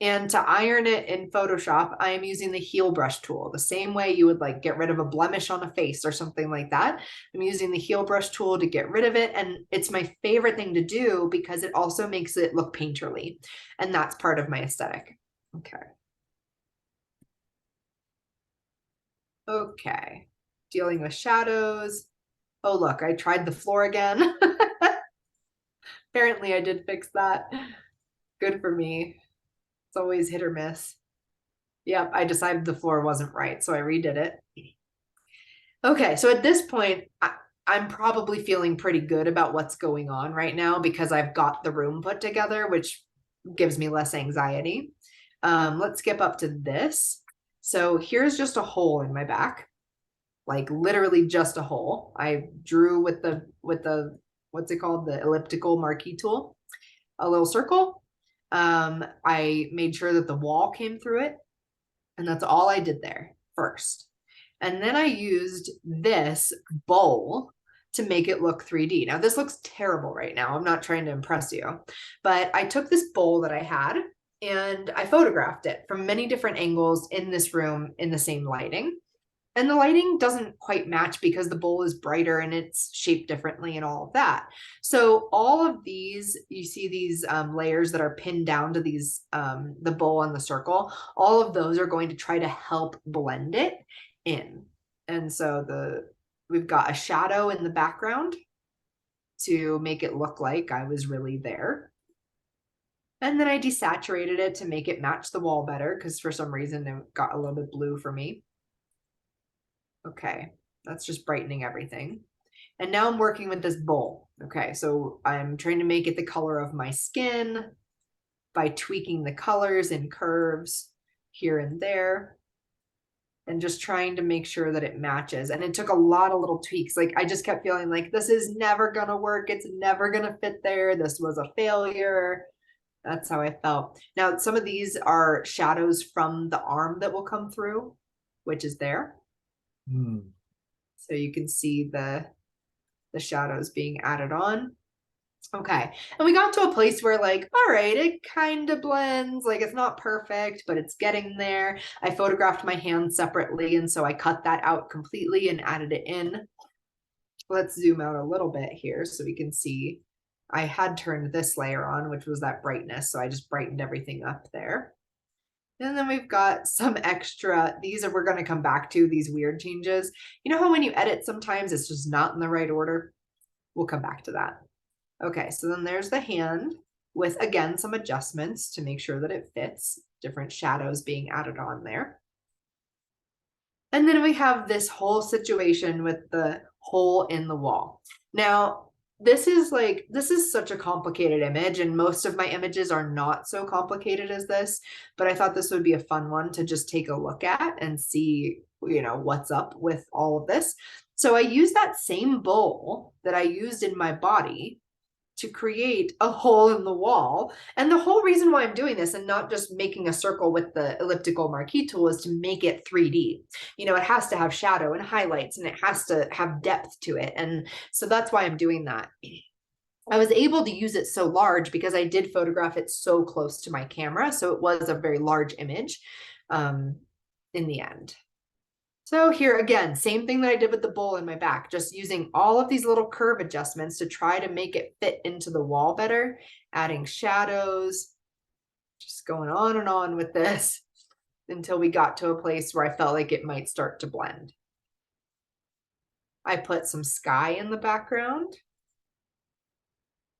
And to iron it in Photoshop, I am using the heel brush tool, the same way you would like get rid of a blemish on a face or something like that. I'm using the heel brush tool to get rid of it. And it's my favorite thing to do because it also makes it look painterly. And that's part of my aesthetic. Okay. Okay, dealing with shadows. Oh, look, I tried the floor again. Apparently I did fix that. Good for me. It's always hit or miss. Yep, I decided the floor wasn't right, so I redid it. Okay, so at this point, I'm probably feeling pretty good about what's going on right now because I've got the room put together, which gives me less anxiety. Let's skip up to this. So here's just a hole in my back, like literally just a hole. I drew with the what's it called? The elliptical marquee tool, a little circle. I made sure that the wall came through it, and that's all I did there first. And then I used this bowl to make it look 3D. Now this looks terrible right now. I'm not trying to impress you, but I took this bowl that I had and I photographed it from many different angles in this room in the same lighting. And the lighting doesn't quite match because the bowl is brighter and it's shaped differently and all of that. So all of these, you see these layers that are pinned down to these, the bowl and the circle, all of those are going to try to help blend it in. And so we've got a shadow in the background to make it look like I was really there. And then I desaturated it to make it match the wall better because for some reason it got a little bit blue for me. Okay, that's just brightening everything. And now I'm working with this bowl. Okay, so I'm trying to make it the color of my skin by tweaking the colors and curves here and there. And just trying to make sure that it matches. And it took a lot of little tweaks. Like I just kept feeling like this is never gonna work. It's never gonna fit there. This was a failure. That's how I felt. Now, some of these are shadows from the arm that will come through, which is there. So you can see the shadows being added on. Okay, and we got to a place where like, all right, it kind of blends, like it's not perfect, but it's getting there. I photographed my hand separately, and so I cut that out completely and added it in. Let's zoom out a little bit here so we can see. I had turned this layer on, which was that brightness, so I just brightened everything up there. And then we've got some extra, we're going to come back to these weird changes. You know how when you edit, sometimes it's just not in the right order? We'll come back to that. Okay, so then there's the hand with, again, some adjustments to make sure that it fits, different shadows being added on there. And then we have this whole situation with the hole in the wall. Now, this is such a complicated image, and most of my images are not so complicated as this, but I thought this would be a fun one to just take a look at and see, what's up with all of this. So I used that same bowl that I used in my body to create a hole in the wall. And the whole reason why I'm doing this and not just making a circle with the elliptical marquee tool is to make it 3D. It has to have shadow and highlights, and it has to have depth to it. And so that's why I'm doing that. I was able to use it so large because I did photograph it so close to my camera. So it was a very large image in the end. So here again, same thing that I did with the bowl in my back, just using all of these little curve adjustments to try to make it fit into the wall better, adding shadows, just going on and on with this until we got to a place where I felt like it might start to blend. I put some sky in the background.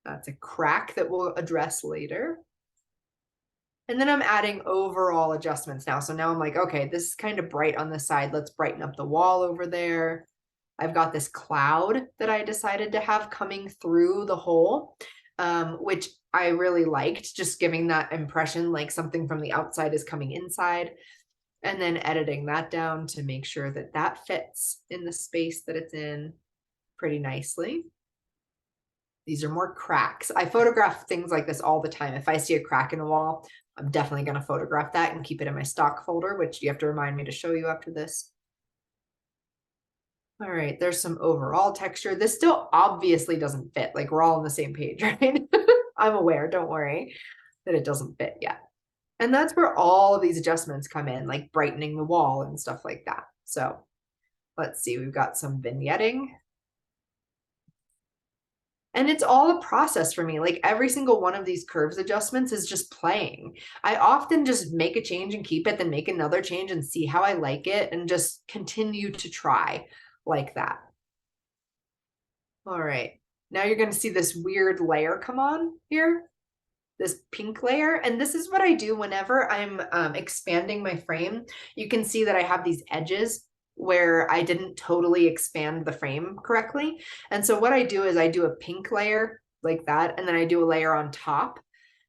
That's a crack that we'll address later. And then I'm adding overall adjustments now. So now I'm like, okay, this is kind of bright on the side. Let's brighten up the wall over there. I've got this cloud that I decided to have coming through the hole, which I really liked, just giving that impression like something from the outside is coming inside. And then editing that down to make sure that that fits in the space that it's in pretty nicely. These are more cracks. I photograph things like this all the time. If I see a crack in a wall, I'm definitely going to photograph that and keep it in my stock folder, which you have to remind me to show you after this. All right, there's some overall texture. This still obviously doesn't fit. Like we're all on the same page, right? I'm aware, don't worry, that it doesn't fit yet. And that's where all of these adjustments come in, like brightening the wall and stuff like that. So let's see, we've got some vignetting. And it's all a process for me. Like every single one of these curves adjustments is just playing. I often just make a change and keep it, then make another change and see how I like it and just continue to try like that. All right, now you're going to see this weird layer come on here, this pink layer. And this is what I do whenever I'm expanding my frame. You can see that I have these edges where I didn't totally expand the frame correctly. And so what I do is I do a pink layer like that, and then I do a layer on top.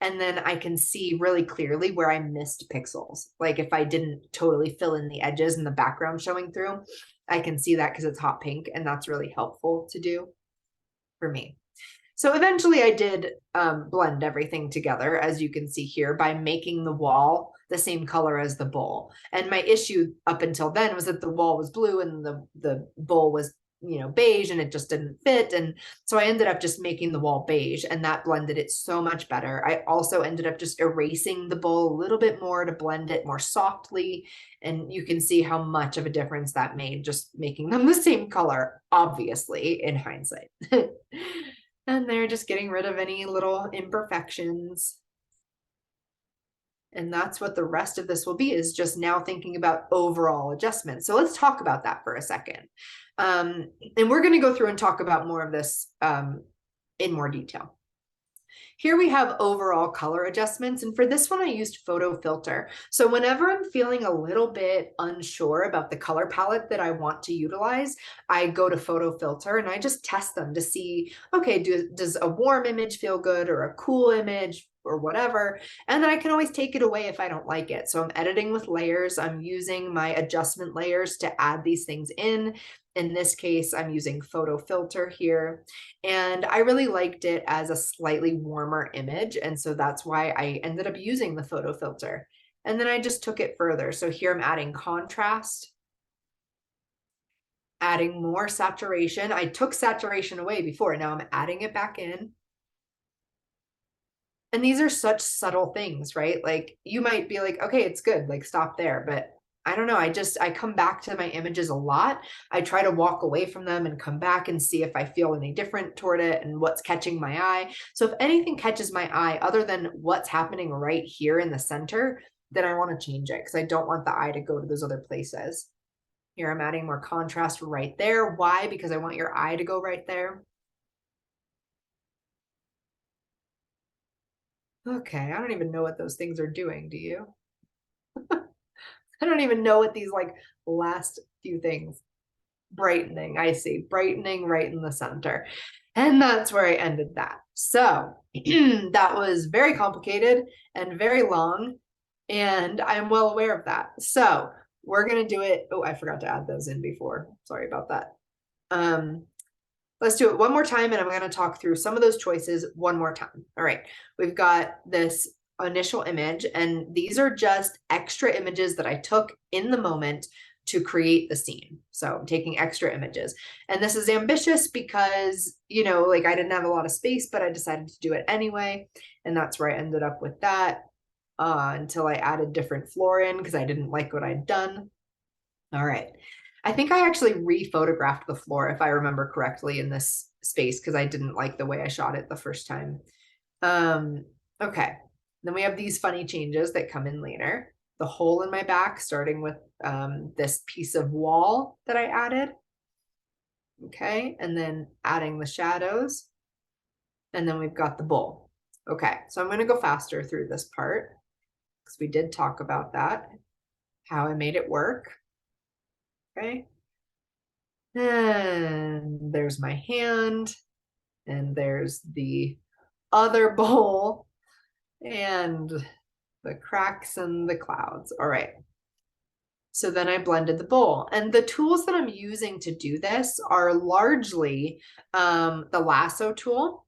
And then I can see really clearly where I missed pixels. Like if I didn't totally fill in the edges and the background showing through, I can see that because it's hot pink, and that's really helpful to do for me. So eventually I did blend everything together, as you can see here, by making the wall the same color as the bowl. And my issue up until then was that the wall was blue and the bowl was, you know, beige, and it just didn't fit. And so I ended up just making the wall beige, and that blended it so much better. I also ended up just erasing the bowl a little bit more to blend it more softly. And you can see how much of a difference that made, just making them the same color, obviously, in hindsight. And they're just getting rid of any little imperfections. And that's what the rest of this will be, is just now thinking about overall adjustments. So let's talk about that for a second. And we're going to go through and talk about more of this in more detail. Here we have overall color adjustments. And for this one, I used photo filter. So whenever I'm feeling a little bit unsure about the color palette that I want to utilize, I go to photo filter and I just test them to see, okay, does a warm image feel good, or a cool image, or whatever. And then I can always take it away if I don't like it. So I'm editing with layers. I'm using my adjustment layers to add these things in. In this case, I'm using photo filter here, and I really liked it as a slightly warmer image. And so that's why I ended up using the photo filter. And then I just took it further. So here I'm adding contrast, adding more saturation. I took saturation away before, now I'm adding it back in. And these are such subtle things, right? Like you might be like, okay, it's good, like stop there. But I don't know, I come back to my images a lot. I try to walk away from them and come back and see if I feel any different toward it and what's catching my eye. So if anything catches my eye other than what's happening right here in the center, then I want to change it, because I don't want the eye to go to those other places. Here I'm adding more contrast right there. Why? Because I want your eye to go right there. Okay, I don't even know what those things are doing, do you? I don't even know what these like last few things. Brightening, I see, brightening right in the center. And that's where I ended that. So that was very complicated and very long, and I'm well aware of that. So we're gonna do it. Oh, I forgot to add those in before. Sorry about that. Let's do it one more time, and I'm going to talk through some of those choices one more time. All right, we've got this initial image, and these are just extra images that I took in the moment to create the scene. So I'm taking extra images, and this is ambitious because, you know, like I didn't have a lot of space, but I decided to do it anyway. And that's where I ended up with that until I added different floor in because I didn't like what I'd done. All right. I think I actually re-photographed the floor, if I remember correctly, in this space because I didn't like the way I shot it the first time. Okay, then we have these funny changes that come in later. The hole in my back, starting with this piece of wall that I added. Okay, and then adding the shadows. And then we've got the bowl. Okay, so I'm going to go faster through this part because we did talk about that, how I made it work. Okay, and there's my hand, and there's the other bowl, and the cracks and the clouds. All right, so then I blended the bowl, and the tools that I'm using to do this are largely the lasso tool.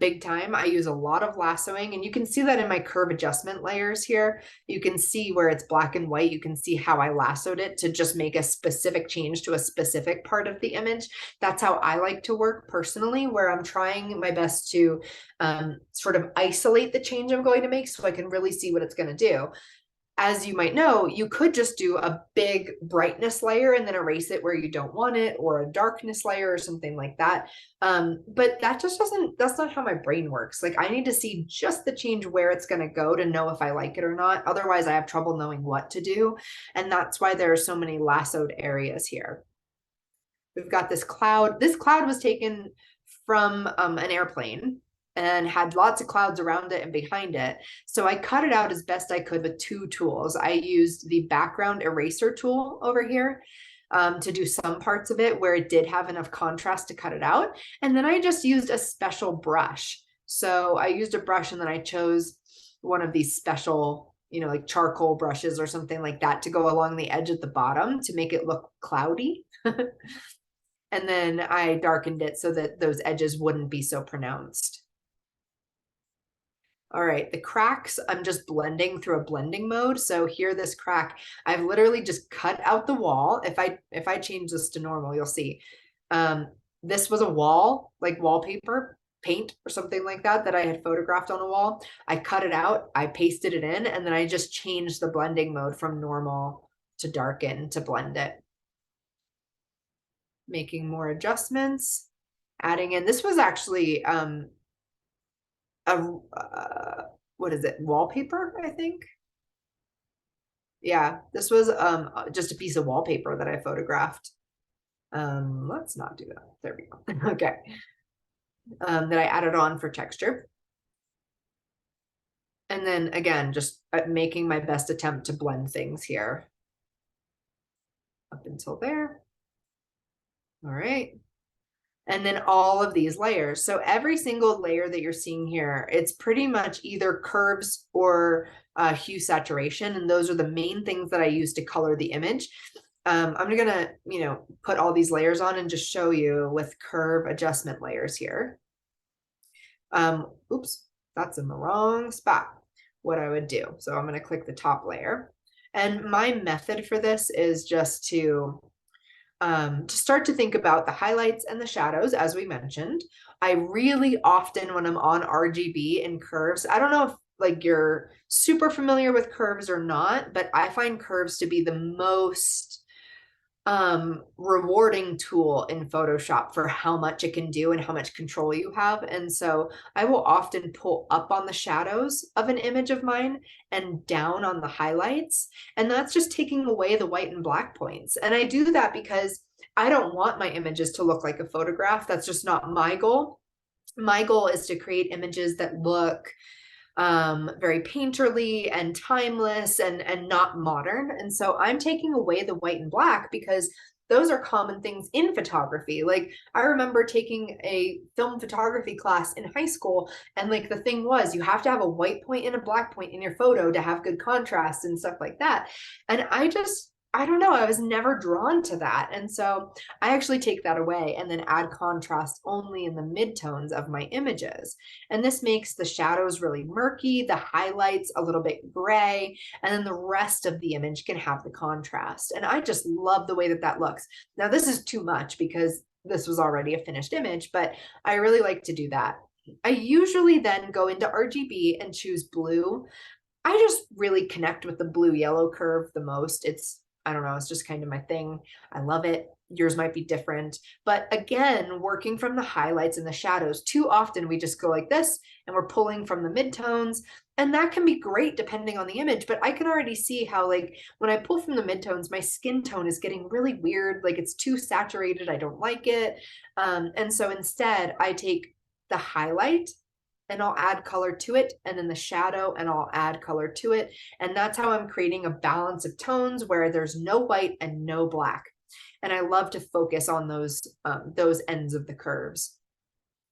Big time. I use a lot of lassoing, and you can see that in my curve adjustment layers here. You can see where it's black and white. You can see how I lassoed it to just make a specific change to a specific part of the image. That's how I like to work personally, where I'm trying my best to sort of isolate the change I'm going to make so I can really see what it's going to do. as you might know, you could just do a big brightness layer and then erase it where you don't want it, or a darkness layer or something like that. But that just doesn't, that's not how my brain works. Like I need to see just the change where it's going to go to know if I like it or not. Otherwise I have trouble knowing what to do. And that's why there are so many lassoed areas here. We've got this cloud. This cloud was taken from an airplane and had lots of clouds around it and behind it. So I cut it out as best I could with two tools. I used the background eraser tool over here to do some parts of it where it did have enough contrast to cut it out. And then I just used a special brush. So I used a brush and then I chose one of these special, you know, like charcoal brushes or something like that to go along the edge at the bottom to make it look cloudy. And then I darkened it so that those edges wouldn't be so pronounced. All right, the cracks, I'm just blending through a blending mode. So here, this crack, I've literally just cut out the wall. If I change this to normal, you'll see. This was a wall, like wallpaper, paint or something like that I had photographed on a wall. I cut it out, I pasted it in, and then I just changed the blending mode from normal to darken to blend it. Making more adjustments, adding in, this was actually what is it, wallpaper, I think. Yeah, this was just a piece of wallpaper that I photographed. Let's not do that. There we go. Okay. That I added on for texture. And then again, just making my best attempt to blend things here. Up until there. All right. And then all of these layers. So every single layer that you're seeing here, it's pretty much either curves or hue saturation. And those are the main things that I use to color the image. I'm gonna, you know, put all these layers on and just show you with curve adjustment layers here. Oops, that's in the wrong spot. What I would do. So I'm gonna click the top layer. And my method for this is just to start to think about the highlights and the shadows, as we mentioned. I really often, when I'm on RGB and curves, I don't know if like you're super familiar with curves or not, but I find curves to be the most rewarding tool in Photoshop for how much it can do and how much control you have. And so I will often pull up on the shadows of an image of mine and down on the highlights. And that's just taking away the white and black points. And I do that because I don't want my images to look like a photograph. That's just not my goal. My goal is to create images that look very painterly and timeless and not modern. And so I'm taking away the white and black because those are common things in photography. Like I remember taking a film photography class in high school, and like the thing was you have to have a white point and a black point in your photo to have good contrast and stuff like that. And I don't know, I was never drawn to that. And so I actually take that away and then add contrast only in the midtones of my images. And this makes the shadows really murky, the highlights a little bit gray, and then the rest of the image can have the contrast. And I just love the way that that looks. Now, this is too much because this was already a finished image, but I really like to do that. I usually then go into RGB and choose blue. I just really connect with the blue yellow curve the most. I don't know, it's just kind of my thing. I love it. Yours might be different. But again, working from the highlights and the shadows, too often we just go like this and we're pulling from the midtones. And that can be great depending on the image. But I can already see how, like, when I pull from the midtones, my skin tone is getting really weird. Like it's too saturated. I don't like it. And so instead, I take the highlight and I'll add color to it, and then the shadow and I'll add color to it. And that's how I'm creating a balance of tones where there's no white and no black. And I love to focus on those ends of the curves.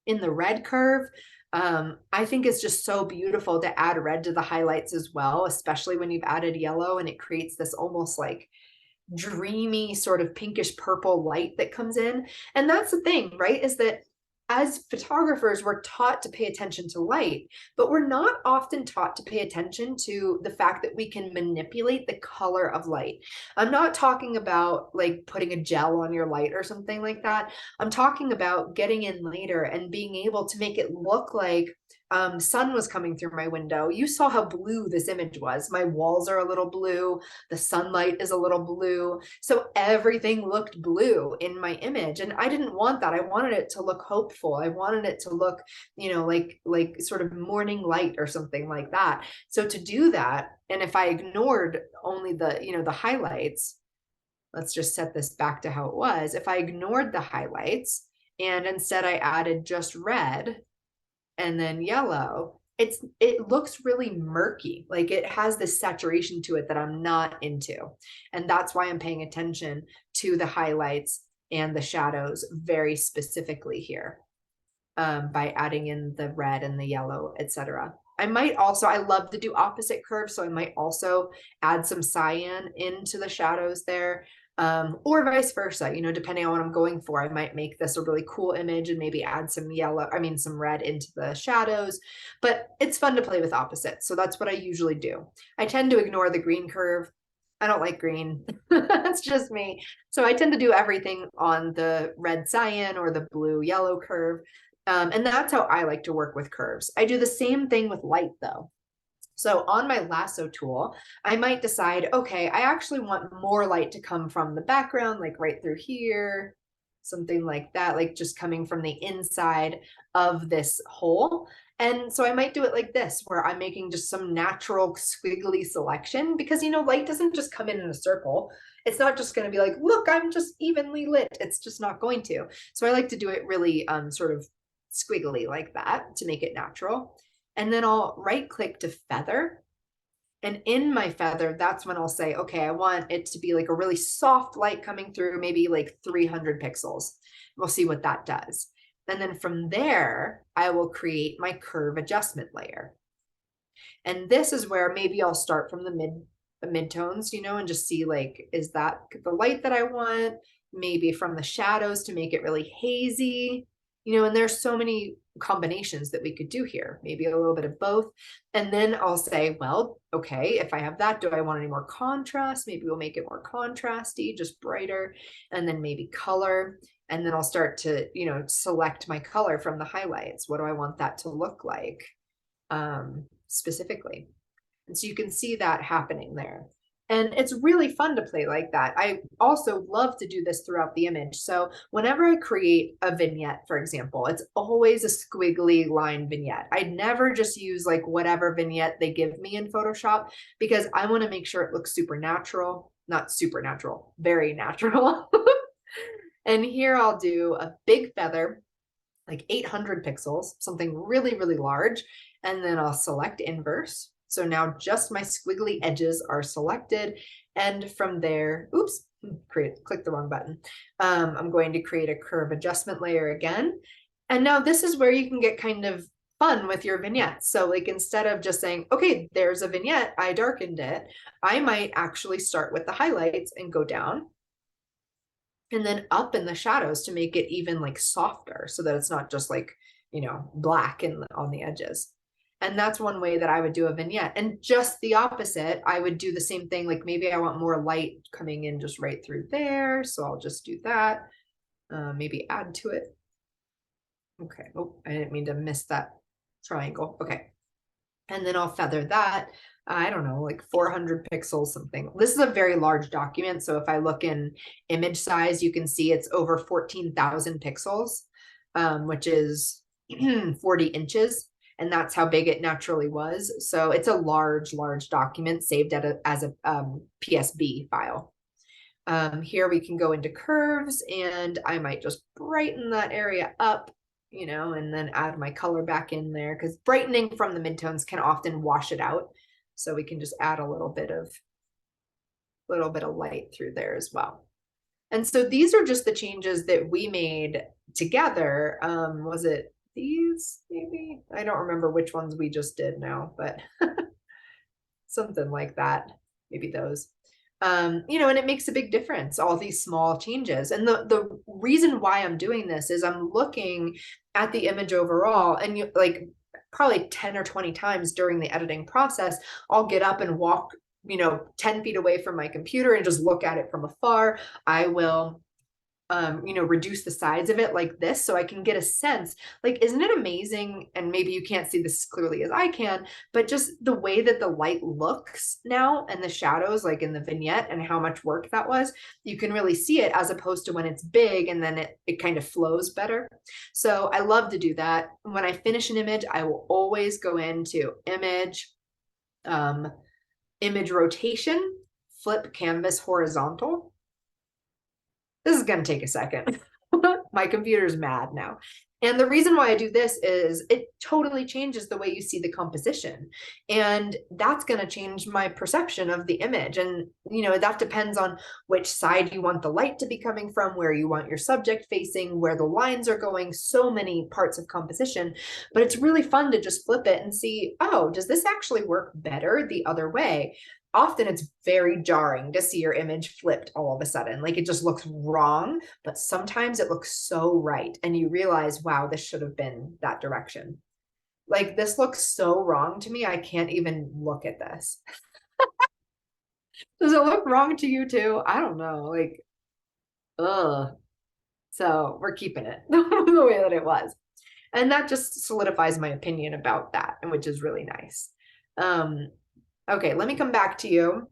In the red curve, I think it's just so beautiful to add red to the highlights as well, especially when you've added yellow, and it creates this almost like dreamy sort of pinkish purple light that comes in. And that's the thing, right? Is that as photographers, we're taught to pay attention to light, but we're not often taught to pay attention to the fact that we can manipulate the color of light. I'm not talking about like putting a gel on your light or something like that. I'm talking about getting in later and being able to make it look like sun was coming through my window. You saw how blue this image was. My walls are a little blue. The sunlight is a little blue. So everything looked blue in my image. And I didn't want that. I wanted it to look hopeful. I wanted it to look, like sort of morning light or something like that. So to do that, and if I ignored only the highlights, let's just set this back to how it was. If I ignored the highlights and instead I added just red and then yellow, it looks really murky. Like it has this saturation to it that I'm not into. And that's why I'm paying attention to the highlights and the shadows very specifically here, by adding in the red and the yellow, etc. I love to do opposite curves, so I might also add some cyan into the shadows there, or vice versa, depending on what I'm going for. I might make this a really cool image and maybe add some some red into the shadows, but it's fun to play with opposites. So that's what I usually do. I tend to ignore the green curve. I don't like green. That's just me. So I tend to do everything on the red cyan or the blue yellow curve. And that's how I like to work with curves. I do the same thing with light though. So on my lasso tool, I might decide, okay, I actually want more light to come from the background, like right through here, something like that, like just coming from the inside of this hole. And so I might do it like this, where I'm making just some natural squiggly selection, because, light doesn't just come in a circle. It's not just going to be like, look, I'm just evenly lit. It's just not going to. So I like to do it really sort of squiggly like that to make it natural. And then I'll right click to feather. And in my feather, that's when I'll say, okay, I want it to be like a really soft light coming through, maybe like 300 pixels. We'll see what that does. And then from there, I will create my curve adjustment layer. And this is where maybe I'll start from the midtones, and just see, like, is that the light that I want? Maybe from the shadows to make it really hazy. And there's so many combinations that we could do here, maybe a little bit of both. And then I'll say, well, okay, if I have that, do I want any more contrast? Maybe we'll make it more contrasty, just brighter, and then maybe color. And then I'll start to, select my color from the highlights. What do I want that to look like specifically? And so you can see that happening there. And it's really fun to play like that. I also love to do this throughout the image. So whenever I create a vignette, for example, it's always a squiggly line vignette. I'd never just use like whatever vignette they give me in Photoshop, because I want to make sure it looks supernatural, not supernatural, very natural. And here I'll do a big feather, like 800 pixels, something really, really large. And then I'll select inverse. So now just my squiggly edges are selected. And from there, click the wrong button. I'm going to create a curve adjustment layer again. And now this is where you can get kind of fun with your vignettes. So like, instead of just saying, okay, there's a vignette, I darkened it, I might actually start with the highlights and go down and then up in the shadows to make it even like softer, so that it's not just like, black on the edges. And that's one way that I would do a vignette. And just the opposite, I would do the same thing. Like maybe I want more light coming in just right through there. So I'll just do that. Maybe add to it. Okay. Oh, I didn't mean to miss that triangle. Okay. And then I'll feather that. I don't know, like 400 pixels, something. This is a very large document. So if I look in image size, you can see it's over 14,000 pixels, which is 40 inches. And that's how big it naturally was. So it's a large document saved as a PSB file. Here we can go into curves, and I might just brighten that area up, and then add my color back in there, because brightening from the midtones can often wash it out. So we can just add a little bit of light through there as well. And so these are just the changes that we made together. Was it these, maybe? I don't remember which ones we just did now, but something like that, maybe those. And it makes a big difference, all these small changes. And the reason why I'm doing this is I'm looking at the image overall, and like probably 10 or 20 times during the editing process, I'll get up and walk 10 feet away from my computer and just look at it from afar. I will reduce the size of it like this so I can get a sense, like, isn't it amazing? And maybe you can't see this as clearly as I can, but just the way that the light looks now and the shadows, like in the vignette, and how much work that was, you can really see it, as opposed to when it's big and then it kind of flows better. So I love to do that. When I finish an image, I will always go into image, image rotation, flip canvas horizontal. This is going to take a second. My computer's mad now. And the reason why I do this is it totally changes the way you see the composition. And that's going to change my perception of the image. And, that depends on which side you want the light to be coming from, where you want your subject facing, where the lines are going, so many parts of composition. But it's really fun to just flip it and see, oh, does this actually work better the other way? Often it's very jarring to see your image flipped all of a sudden. Like, it just looks wrong, but sometimes it looks so right. And you realize, wow, this should have been that direction. Like, this looks so wrong to me. I can't even look at this. Does it look wrong to you too? I don't know. Like, ugh. So we're keeping it the way that it was. And that just solidifies my opinion about that, and which is really nice. Okay, let me come back to you.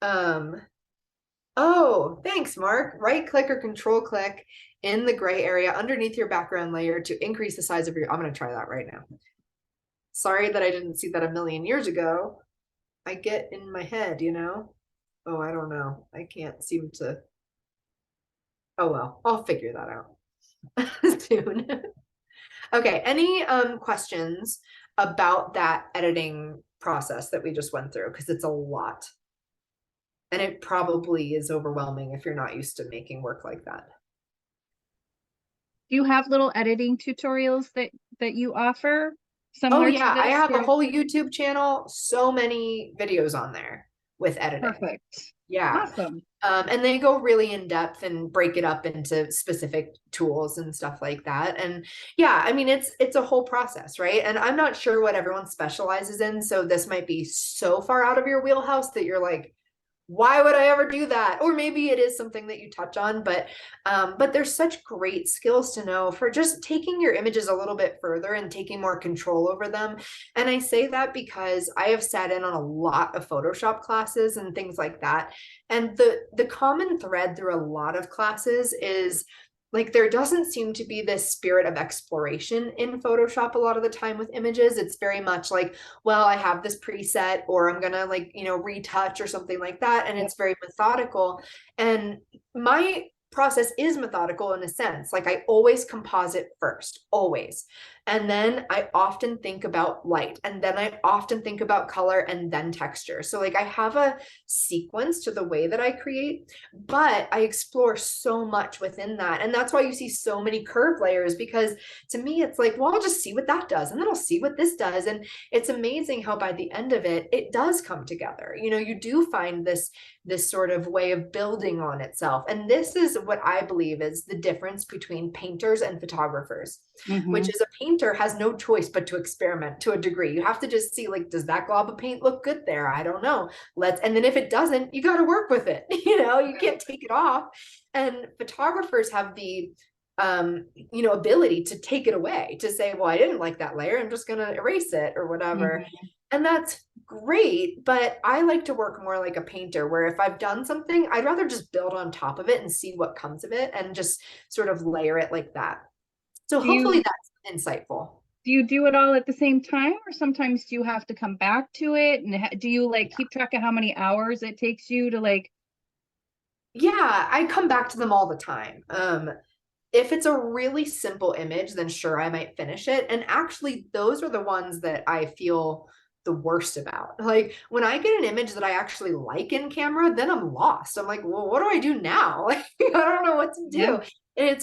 Oh, thanks, Mark. Right click or control click in the gray area underneath your background layer to increase the size of your, I'm going to try that right now. Sorry that I didn't see that a million years ago. I get in my head, Oh, I don't know. I can't seem to. Oh, well, I'll figure that out soon. Okay, any questions about that editing process that we just went through? Because it's a lot. And it probably is overwhelming if you're not used to making work like that. Do you have little editing tutorials that you offer? Similar Oh yeah, to this, I have or? a whole YouTube channel, so many videos on there with editing. Perfect. Yeah. Awesome. And they go really in depth and break it up into specific tools and stuff like that. And yeah, I mean, it's a whole process, right? And I'm not sure what everyone specializes in. So this might be so far out of your wheelhouse that you're like, why would I ever do that? Or maybe it is something that you touch on, but there's such great skills to know for just taking your images a little bit further and taking more control over them. And I say that because I have sat in on a lot of Photoshop classes and things like that. And the common thread through a lot of classes is, like, there doesn't seem to be this spirit of exploration in Photoshop a lot of the time with images. It's very much like, well, I have this preset, or I'm gonna retouch or something like that. And it's very methodical. And my process is methodical in a sense. Like, I always composite first, always. And then I often think about light, and then I often think about color, and then texture. So like, I have a sequence to the way that I create, but I explore so much within that. And that's why you see so many curve layers, because to me, it's like, well, I'll just see what that does, and then I'll see what this does. And it's amazing how by the end of it, it does come together. You do find this sort of way of building on itself. And this is what I believe is the difference between painters and photographers, which is, a painter has no choice but to experiment to a degree. You have to just see, like, does that glob of paint look good there? I don't know. And then if it doesn't, you got to work with it. You can't take it off. And photographers have the ability to take it away, to say, well, I didn't like that layer, I'm just going to erase it or whatever. And that's great, but I like to work more like a painter, where if I've done something, I'd rather just build on top of it and see what comes of it, and just sort of layer it like that. So hopefully that's insightful. Do you do it all at the same time, or sometimes do you have to come back to it? And do you keep track of how many hours it takes you to Yeah, I come back to them all the time. If it's a really simple image, then sure, I might finish it. And actually, those are the ones that I feel the worst about. Like, when I get an image that I actually like in camera, then I'm lost. I'm like, well, what do I do now? Like, I don't know what to do. Yeah. And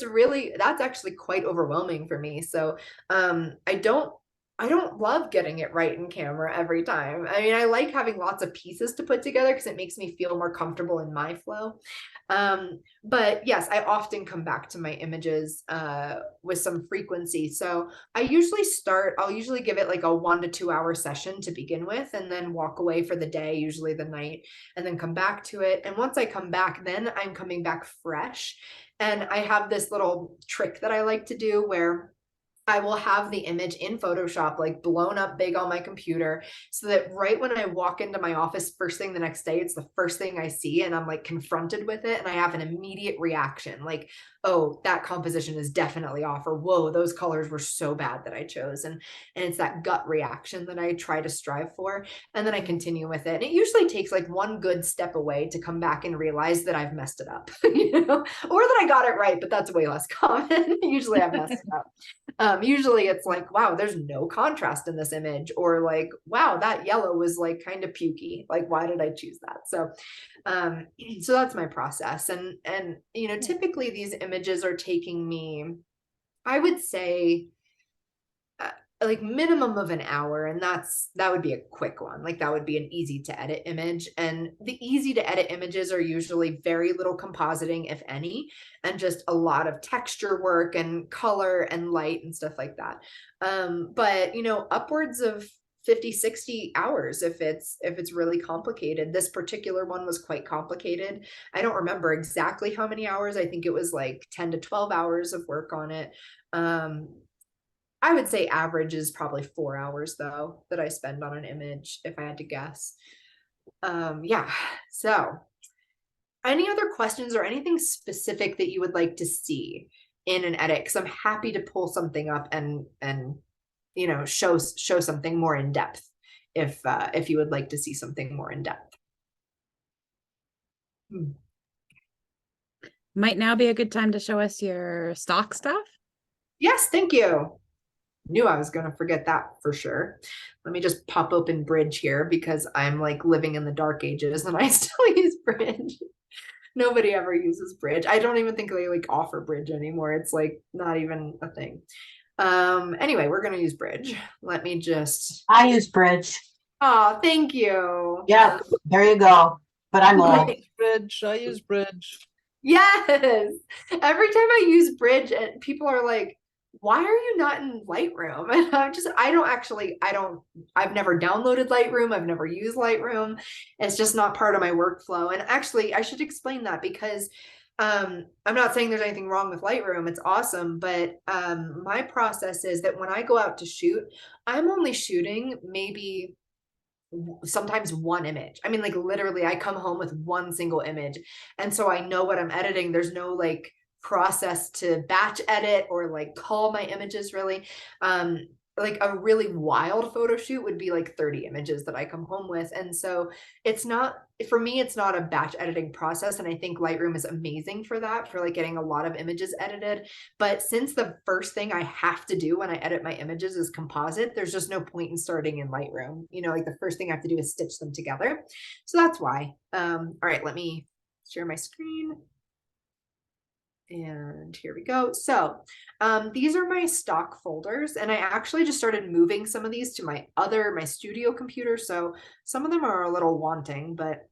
that's actually quite overwhelming for me. So I don't I don't love getting it right in camera every time. I mean, I like having lots of pieces to put together because it makes me feel more comfortable in my flow. But yes, I often come back to my images with some frequency. So I'll usually give it like a 1 to 2 hour session to begin with, and then walk away for the day, usually the night, and then come back to it. And once I come back, then I'm coming back fresh. And I have this little trick that I like to do where I will have the image in Photoshop like blown up big on my computer so that right when I walk into my office first thing the next day, it's the first thing I see and I'm like confronted with it and I have an immediate reaction like, oh, that composition is definitely off, or whoa, those colors were so bad that I chose. And it's that gut reaction that I try to strive for. And then I continue with it. And it usually takes like one good step away to come back and realize that I've messed it up, you know, or that I got it right, but that's way less common. Usually I've messed it up. Usually it's like, wow, there's no contrast in this image, or like, wow, that yellow was like kind of pukey. Like, why did I choose that? So that's my process. And, you know, typically these images are taking me, I would say, like minimum of an hour, and that would be a quick one. Like that would be an easy to edit image, and the easy to edit images are usually very little compositing, if any, and just a lot of texture work and color and light and stuff like that. But you know, upwards of 50-60 hours if it's really complicated. This particular one was quite complicated. I don't remember exactly how many hours. I think it was like 10 to 12 hours of work on it. I would say average is probably 4 hours though that I spend on an image if I had to guess. Yeah. So any other questions or anything specific that you would like to see in an edit? Because I'm happy to pull something up and you know, show something more in depth if you would like to see something more in depth. Might now be a good time to show us your stock stuff. Yes, thank you. Knew I was going to forget that for sure. Let me just pop open Bridge here because I'm like living in the dark ages and I still use Bridge. Nobody ever uses Bridge. I don't even think they like offer Bridge anymore. It's like not even a thing. Anyway, we're going to use Bridge. Let me just. I use Bridge. Oh, thank you. Yeah, there you go. But I'm old. Bridge. I use Bridge. Yes. Every time I use Bridge, and people are like, why are you not in Lightroom? And I've never downloaded Lightroom. I've never used Lightroom. It's just not part of my workflow. And actually, I should explain that because I'm not saying there's anything wrong with Lightroom. It's awesome. But my process is that when I go out to shoot, I'm only shooting maybe sometimes one image. I mean, like literally I come home with one single image. And so I know what I'm editing. There's no like process to batch edit or like cull my images really. Like a really wild photo shoot would be like 30 images that I come home with. And so it's not, for me, it's not a batch editing process. And I think Lightroom is amazing for that, for like getting a lot of images edited. But since the first thing I have to do when I edit my images is composite, there's just no point in starting in Lightroom. You know, like the first thing I have to do is stitch them together. So that's why. All right, let me share my screen. And here we go. So these are my stock folders, and I actually just started moving some of these to my studio computer. So some of them are a little wanting, but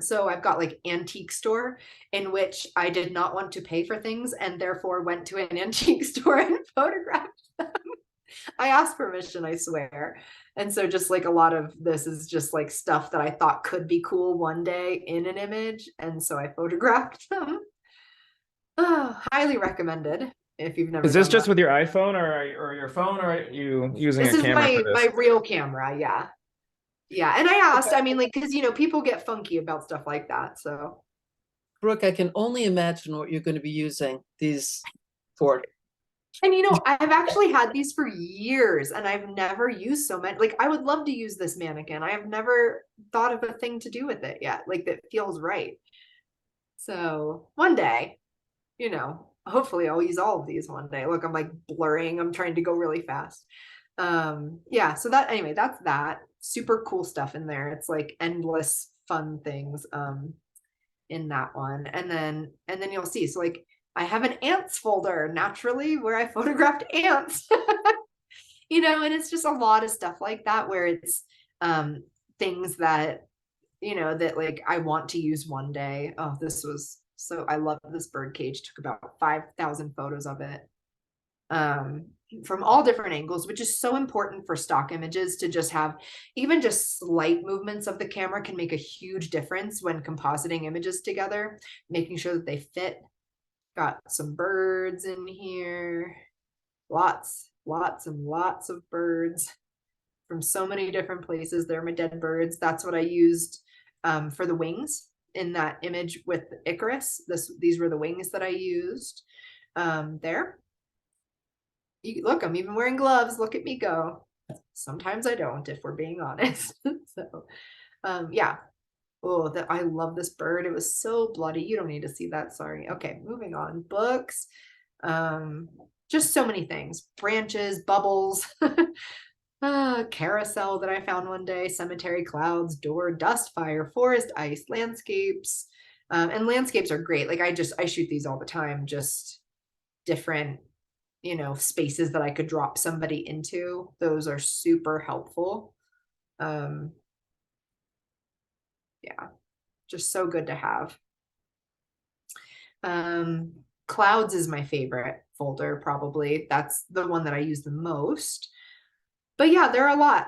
so I've got like antique store, in which I did not want to pay for things and therefore went to an antique store and photographed them. I asked permission, I swear. And so just like a lot of this is just like stuff that I thought could be cool one day in an image. And so I photographed them. Oh, highly recommended if you've never. Is this done just that. with your iPhone or your phone, or are you using This a is camera for this? my real camera, yeah. Yeah, and I asked, I mean, like, because you know, people get funky about stuff like that. So Brooke, I can only imagine what you're going to be using these for. and you know, I've actually had these for years and I've never used so many. Like, I would love to use this mannequin. I have never thought of a thing to do with it yet, like that feels right. So one day, you know, hopefully I'll use all of these one day. Look, I'm like blurring. I'm trying to go really fast. Yeah, so that anyway, that's that. Super cool stuff in there. It's like endless fun things in that one. And then you'll see. So like I have an ants folder naturally where I photographed ants. you know, and it's just a lot of stuff like that where it's things that, you know, that like I want to use one day. Oh, this was so, I love this bird cage. Took about 5,000 photos of it from all different angles, which is so important for stock images to just have even just slight movements of the camera can make a huge difference when compositing images together, making sure that they fit. Got some birds in here, lots and lots of birds from so many different places. They're my dead birds. That's what I used for the wings in that image with Icarus. These were the wings that I used there. Look, I'm even wearing gloves. Look at me go. Sometimes I don't, if we're being honest. So yeah. Oh, that I love this bird. It was so bloody. You don't need to see that. Sorry. Okay, moving on. Books. Just so many things. Branches, bubbles, carousel that I found one day, cemetery, clouds, door, dust, fire, forest, ice, landscapes. And landscapes are great. Like I shoot these all the time, just different, you know, spaces that I could drop somebody into. Those are super helpful. Yeah, just so good to have. Clouds is my favorite folder, probably. That's the one that I use the most. But yeah, there are a lot.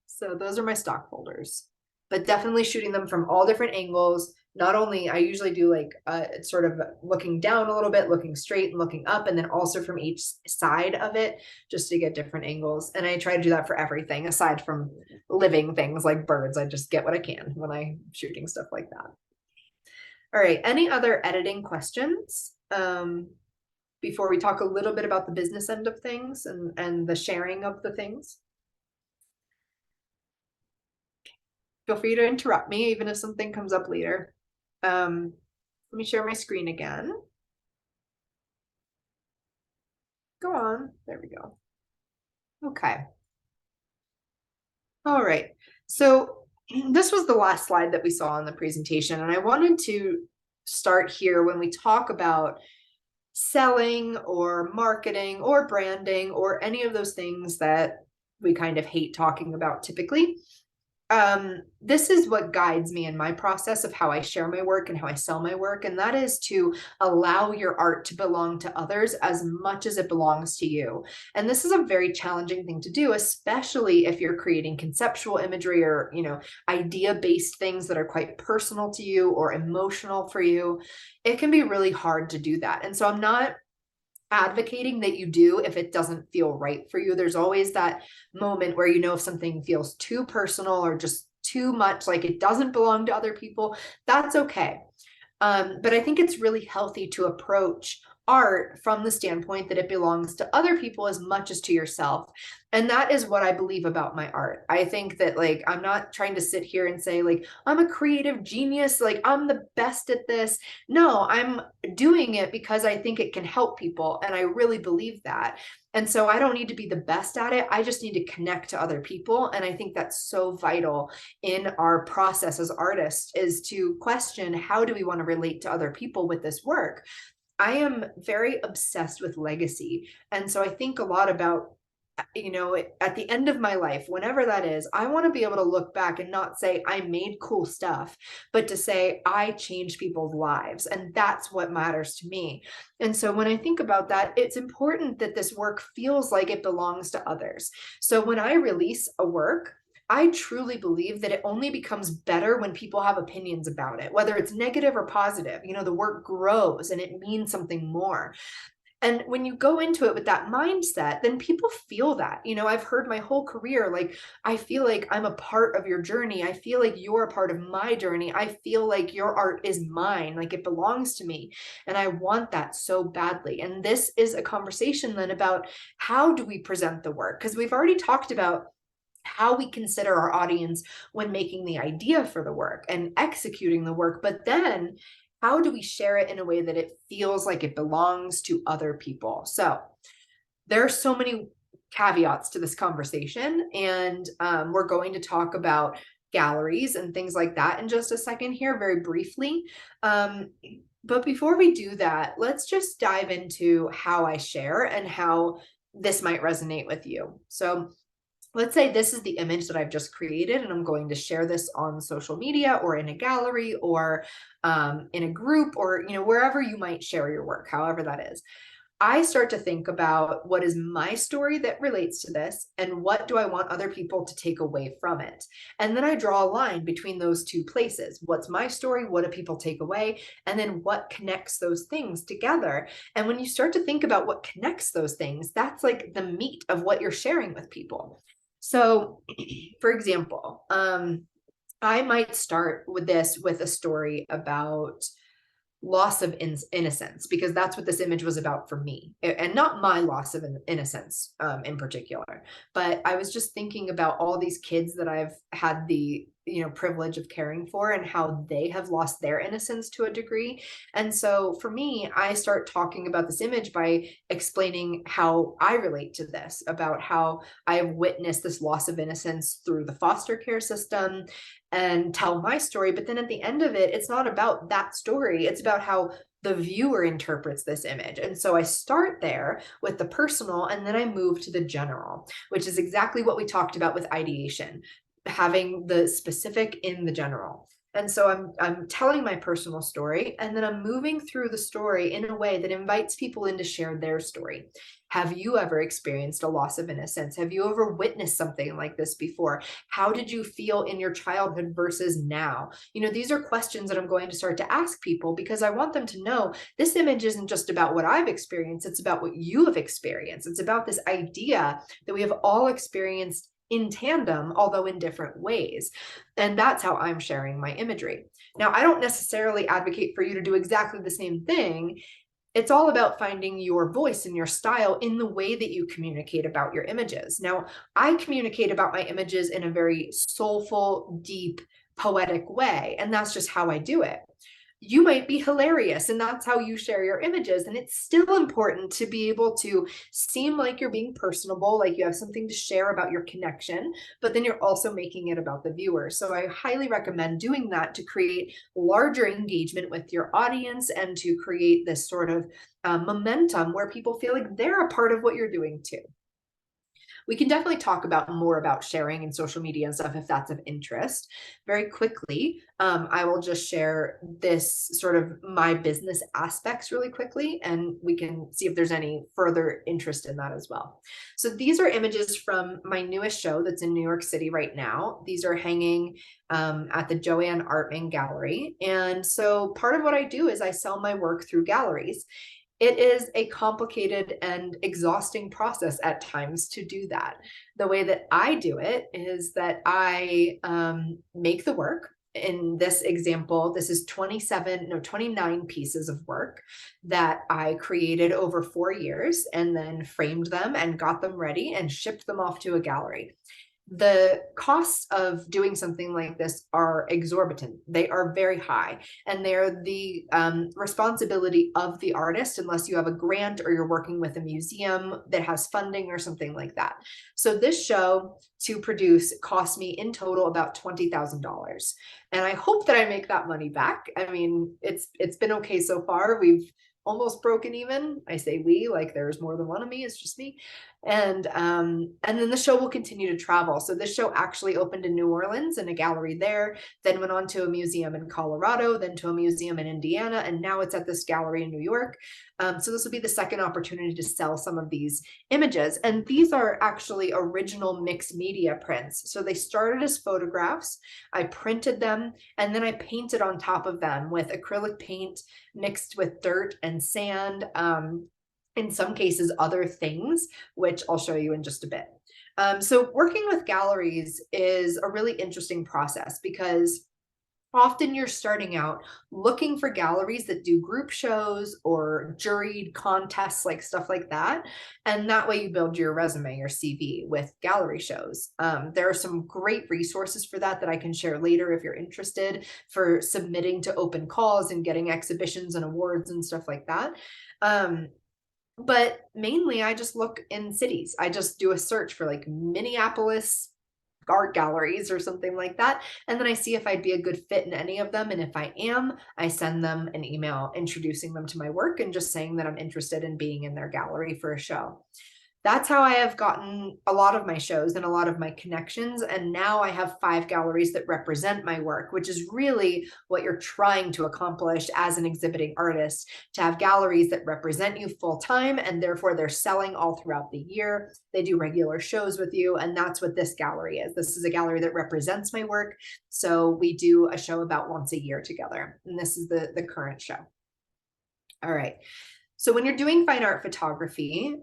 So those are my stock folders, but definitely shooting them from all different angles. Not only, I usually do like sort of looking down a little bit, looking straight and looking up, and then also from each side of it, just to get different angles. And I try to do that for everything aside from living things like birds. I just get what I can when I'm shooting stuff like that. All right, any other editing questions before we talk a little bit about the business end of things and the sharing of the things? Feel free to interrupt me, even if something comes up later. Let me share my screen again. Go on. There we go. Okay. All right. So this was the last slide that we saw in the presentation, and I wanted to start here when we talk about selling or marketing or branding or any of those things that we kind of hate talking about typically. This is what guides me in my process of how I share my work and how I sell my work. And that is to allow your art to belong to others as much as it belongs to you. And this is a very challenging thing to do, especially if you're creating conceptual imagery or, you know, idea-based things that are quite personal to you or emotional for you. It can be really hard to do that. And so I'm not advocating that you do if it doesn't feel right for you. There's always that moment where, you know, if something feels too personal or just too much like it doesn't belong to other people, that's okay. But I think it's really healthy to approach art from the standpoint that it belongs to other people as much as to yourself. And that is what I believe about my art. I think that, like, I'm not trying to sit here and say, like, I'm a creative genius, like, I'm the best at this. No, I'm doing it because I think it can help people. And I really believe that. And so I don't need to be the best at it. I just need to connect to other people. And I think that's so vital in our process as artists, is to question, how do we want to relate to other people with this work? I am very obsessed with legacy. And so I think a lot about, you know, at the end of my life, whenever that is, I want to be able to look back and not say I made cool stuff, but to say I changed people's lives. And that's what matters to me. And so when I think about that, it's important that this work feels like it belongs to others. So when I release a work, I truly believe that it only becomes better when people have opinions about it, whether it's negative or positive. You know, the work grows and it means something more. And when you go into it with that mindset, then people feel that. You know, I've heard my whole career, like, I feel like I'm a part of your journey. I feel like you're a part of my journey. I feel like your art is mine, like it belongs to me. And I want that so badly. And this is a conversation then about, how do we present the work? Because we've already talked about how we consider our audience when making the idea for the work and executing the work, but then how do we share it in a way that it feels like it belongs to other people? So there are so many caveats to this conversation, and we're going to talk about galleries and things like that in just a second here, very briefly. But before we do that, let's just dive into how I share and how this might resonate with you. So let's say this is the image that I've just created, and I'm going to share this on social media or in a gallery or in a group, or wherever you might share your work, however that is. I start to think about what is my story that relates to this, and what do I want other people to take away from it? And then I draw a line between those two places. What's my story? What do people take away? And then what connects those things together? And when you start to think about what connects those things, that's like the meat of what you're sharing with people. So, for example, I might start with a story about loss of innocence, because that's what this image was about for me, and not my loss of innocence in particular, but I was just thinking about all these kids that I've had the privilege of caring for, and how they have lost their innocence to a degree. And so for me, I start talking about this image by explaining how I relate to this, about how I have witnessed this loss of innocence through the foster care system, and tell my story. But then at the end of it, it's not about that story. It's about how the viewer interprets this image. And so I start there with the personal, and then I move to the general, which is exactly what we talked about with ideation, having the specific in the general. And so I'm telling my personal story, and then I'm moving through the story in a way that invites people in to share their story. Have you ever experienced a loss of innocence? Have you ever witnessed something like this before? How did you feel in your childhood versus now? These are questions that I'm going to start to ask people, because I want them to know this image isn't just about what I've experienced, it's about what you have experienced. It's about this idea that we have all experienced in tandem, although in different ways. And that's how I'm sharing my imagery. Now, I don't necessarily advocate for you to do exactly the same thing. It's all about finding your voice and your style in the way that you communicate about your images. Now, I communicate about my images in a very soulful, deep, poetic way, and that's just how I do it. You might be hilarious, and that's how you share your images. And it's still important to be able to seem like you're being personable, like you have something to share about your connection, but then you're also making it about the viewer. So I highly recommend doing that to create larger engagement with your audience, and to create this sort of momentum where people feel like they're a part of what you're doing too. We can definitely talk about more about sharing in social media and stuff if that's of interest. Very quickly, I will just share this sort of my business aspects really quickly, and we can see if there's any further interest in that as well. So these are images from my newest show that's in New York City right now. These are hanging at the Joanne Artman Gallery. And so part of what I do is I sell my work through galleries. It is a complicated and exhausting process at times to do that. The way that I do it is that I make the work. In this example, this is 29 pieces of work that I created over 4 years, and then framed them and got them ready and shipped them off to a gallery. The costs of doing something like this are exorbitant. They are very high, and they're the responsibility of the artist, unless you have a grant or you're working with a museum that has funding or something like that. So this show to produce cost me in total about $20,000. And I hope that I make that money back. I mean, it's been okay so far. We've almost broken even. I say we, like there's more than one of me, it's just me. And then the show will continue to travel. So this show actually opened in New Orleans in a gallery there, then went on to a museum in Colorado, then to a museum in Indiana, and now it's at this gallery in New York. So this will be the second opportunity to sell some of these images. And these are actually original mixed media prints. So they started as photographs. I printed them, and then I painted on top of them with acrylic paint mixed with dirt and sand. In some cases, other things, which I'll show you in just a bit. So working with galleries is a really interesting process, because often you're starting out looking for galleries that do group shows or juried contests, like stuff like that. And that way you build your resume, your CV with gallery shows. There are some great resources for that I can share later if you're interested, for submitting to open calls and getting exhibitions and awards and stuff like that. But mainly I just look in cities. I just do a search for like Minneapolis art galleries or something like that. And then I see if I'd be a good fit in any of them. And if I am, I send them an email introducing them to my work and just saying that I'm interested in being in their gallery for a show. That's how I have gotten a lot of my shows and a lot of my connections. And now I have 5 galleries that represent my work, which is really what you're trying to accomplish as an exhibiting artist, to have galleries that represent you full time, and therefore they're selling all throughout the year. They do regular shows with you. And that's what this gallery is. This is a gallery that represents my work. So we do a show about once a year together. And this is the current show. All right. So when you're doing fine art photography,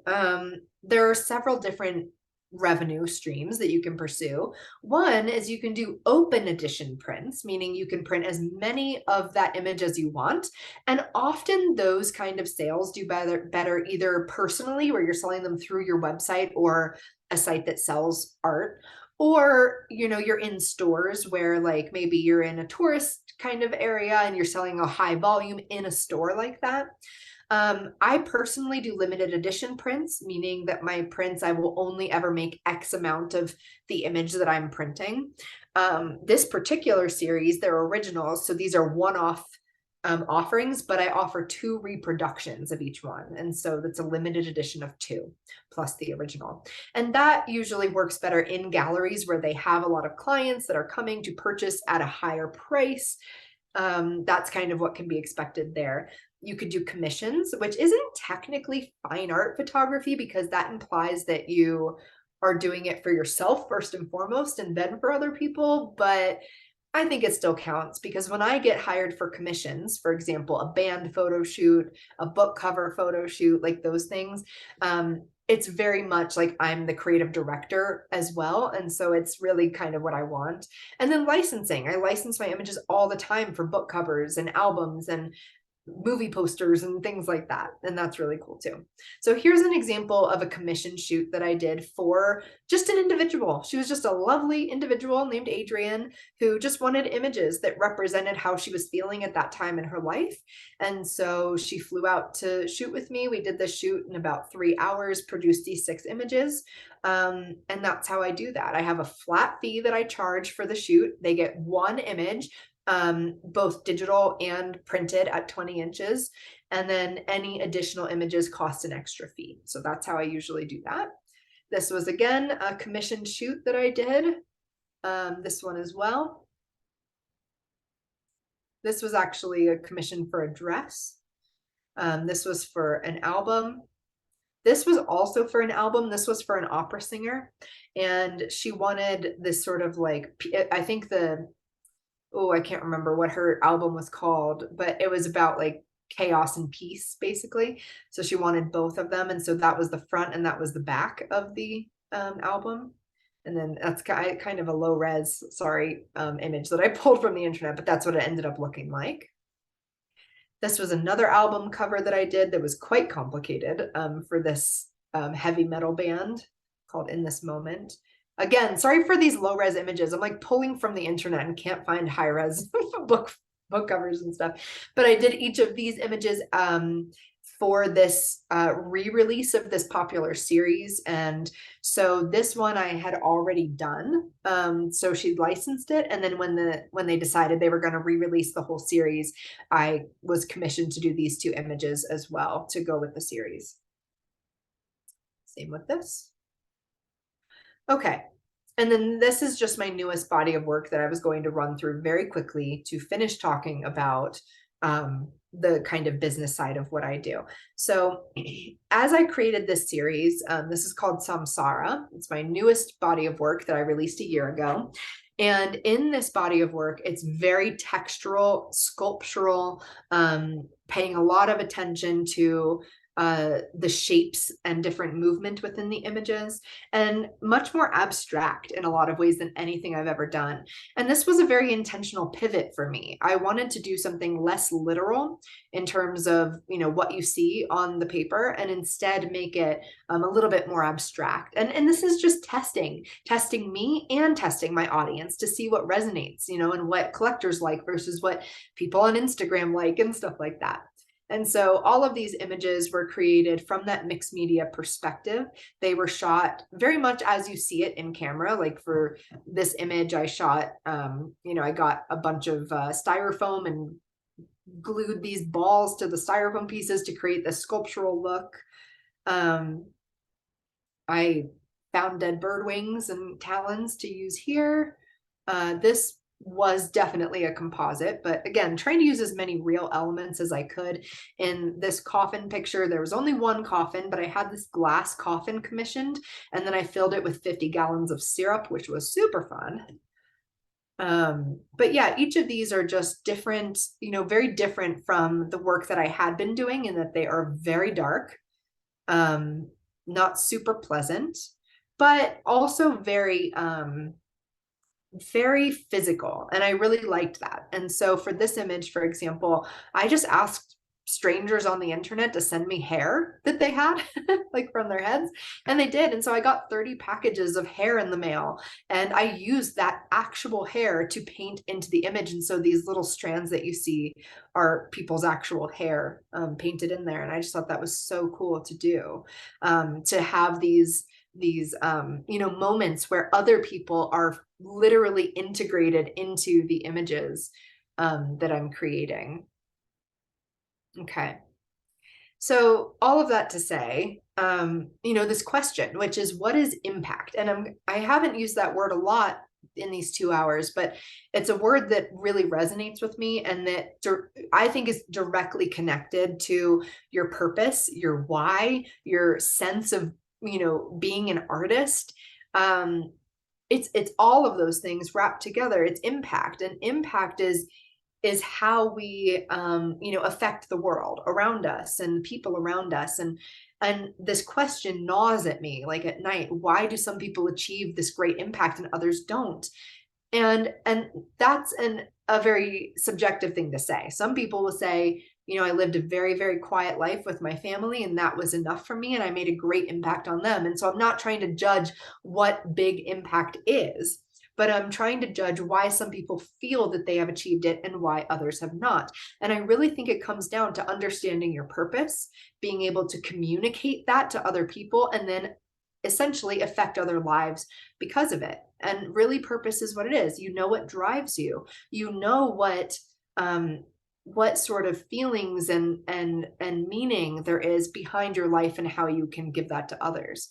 there are several different revenue streams that you can pursue. One is you can do open edition prints, meaning you can print as many of that image as you want. And often those kind of sales do better either personally, where you're selling them through your website or a site that sells art, or, you know, you're in stores where like maybe you're in a tourist kind of area and you're selling a high volume in a store like that. I personally do limited edition prints, meaning that my prints, I will only ever make X amount of the image that I'm printing. This particular series, they're originals, so these are one-off offerings, but I offer 2 reproductions of each one. And so that's a limited edition of 2 plus the original. And that usually works better in galleries where they have a lot of clients that are coming to purchase at a higher price. That's kind of what can be expected there. You could do commissions, which isn't technically fine art photography because that implies that you are doing it for yourself first and foremost and then for other people. But I think it still counts, because when I get hired for commissions, for example, a band photo shoot, a book cover photo shoot, like those things, it's very much like I'm the creative director as well. And so it's really kind of what I want. And then licensing. I license my images all the time for book covers and albums and movie posters and things like that. And that's really cool too. So here's an example of a commission shoot that I did for just an individual. She was just a lovely individual named Adrienne who just wanted images that represented how she was feeling at that time in her life. And so she flew out to shoot with me. We did the shoot in about 3 hours, produced these 6 images. And that's how I do that. I have a flat fee that I charge for the shoot. They get 1 image, both digital and printed at 20 inches. And then any additional images cost an extra fee. So that's how I usually do that. This was, again, a commissioned shoot that I did. This one as well. This was actually a commission for a dress. This was for an album. This was also for an album. This was for an opera singer. And she wanted this sort of like, I think I can't remember what her album was called, but it was about like chaos and peace, basically. So she wanted both of them. And so that was the front and that was the back of the album. And then that's kind of a low res, image that I pulled from the internet, but that's what it ended up looking like. This was another album cover that I did that was quite complicated for this heavy metal band called In This Moment. Again, sorry for these low res images. I'm like pulling from the internet and can't find high res book covers and stuff. But I did each of these images for this re-release of this popular series. And so this one I had already done. So she licensed it. And then when they decided they were going to re-release the whole series, I was commissioned to do these 2 images as well to go with the series. Same with this. Okay, and then this is just my newest body of work that I was going to run through very quickly to finish talking about the kind of business side of what I do. So as I created this series, this is called Samsara. It's my newest body of work that I released a year ago. And in this body of work, it's very textural, sculptural, paying a lot of attention to the shapes and different movement within the images, and much more abstract in a lot of ways than anything I've ever done. And this was a very intentional pivot for me. I wanted to do something less literal in terms of, you know, what you see on the paper, and instead make it a little bit more abstract. And this is just testing me and testing my audience to see what resonates, you know, and what collectors like versus what people on Instagram like and stuff like that. And so all of these images were created from that mixed media perspective. They were shot very much as you see it in camera. Like for this image, I shot, I got a bunch of styrofoam and glued these balls to the styrofoam pieces to create this sculptural look. I found dead bird wings and talons to use here. This was definitely a composite, but again, trying to use as many real elements as I could. In this coffin picture, there was only one coffin, but I had this glass coffin commissioned, and then I filled it with 50 gallons of syrup, which was super fun. But yeah, each of these are just different, very different from the work that I had been doing, in that they are very dark, not super pleasant, but also very very physical, and I really liked that. And so for this image, for example, I just asked strangers on the internet to send me hair that they had like from their heads, and they did. And so I got 30 packages of hair in the mail, and I used that actual hair to paint into the image. And so these little strands that you see are people's actual hair painted in there, and I just thought that was so cool to do, to have these moments where other people are literally integrated into the images that I'm creating. Okay. So all of that to say, this question, which is, what is impact? And I haven't used that word a lot in these 2 hours, but it's a word that really resonates with me, and that I think is directly connected to your purpose, your why, your sense of being an artist. It's all of those things wrapped together. It's impact, and impact is how we affect the world around us and people around us. And this question gnaws at me like at night. Why do some people achieve this great impact and others don't? And that's a very subjective thing to say. Some people will say, I lived a very, very quiet life with my family, and that was enough for me, and I made a great impact on them. And so I'm not trying to judge what big impact is, but I'm trying to judge why some people feel that they have achieved it and why others have not. And I really think it comes down to understanding your purpose, being able to communicate that to other people, and then essentially affect other lives because of it. And really, purpose is what it is. What drives you. What sort of feelings and meaning there is behind your life, and how you can give that to others.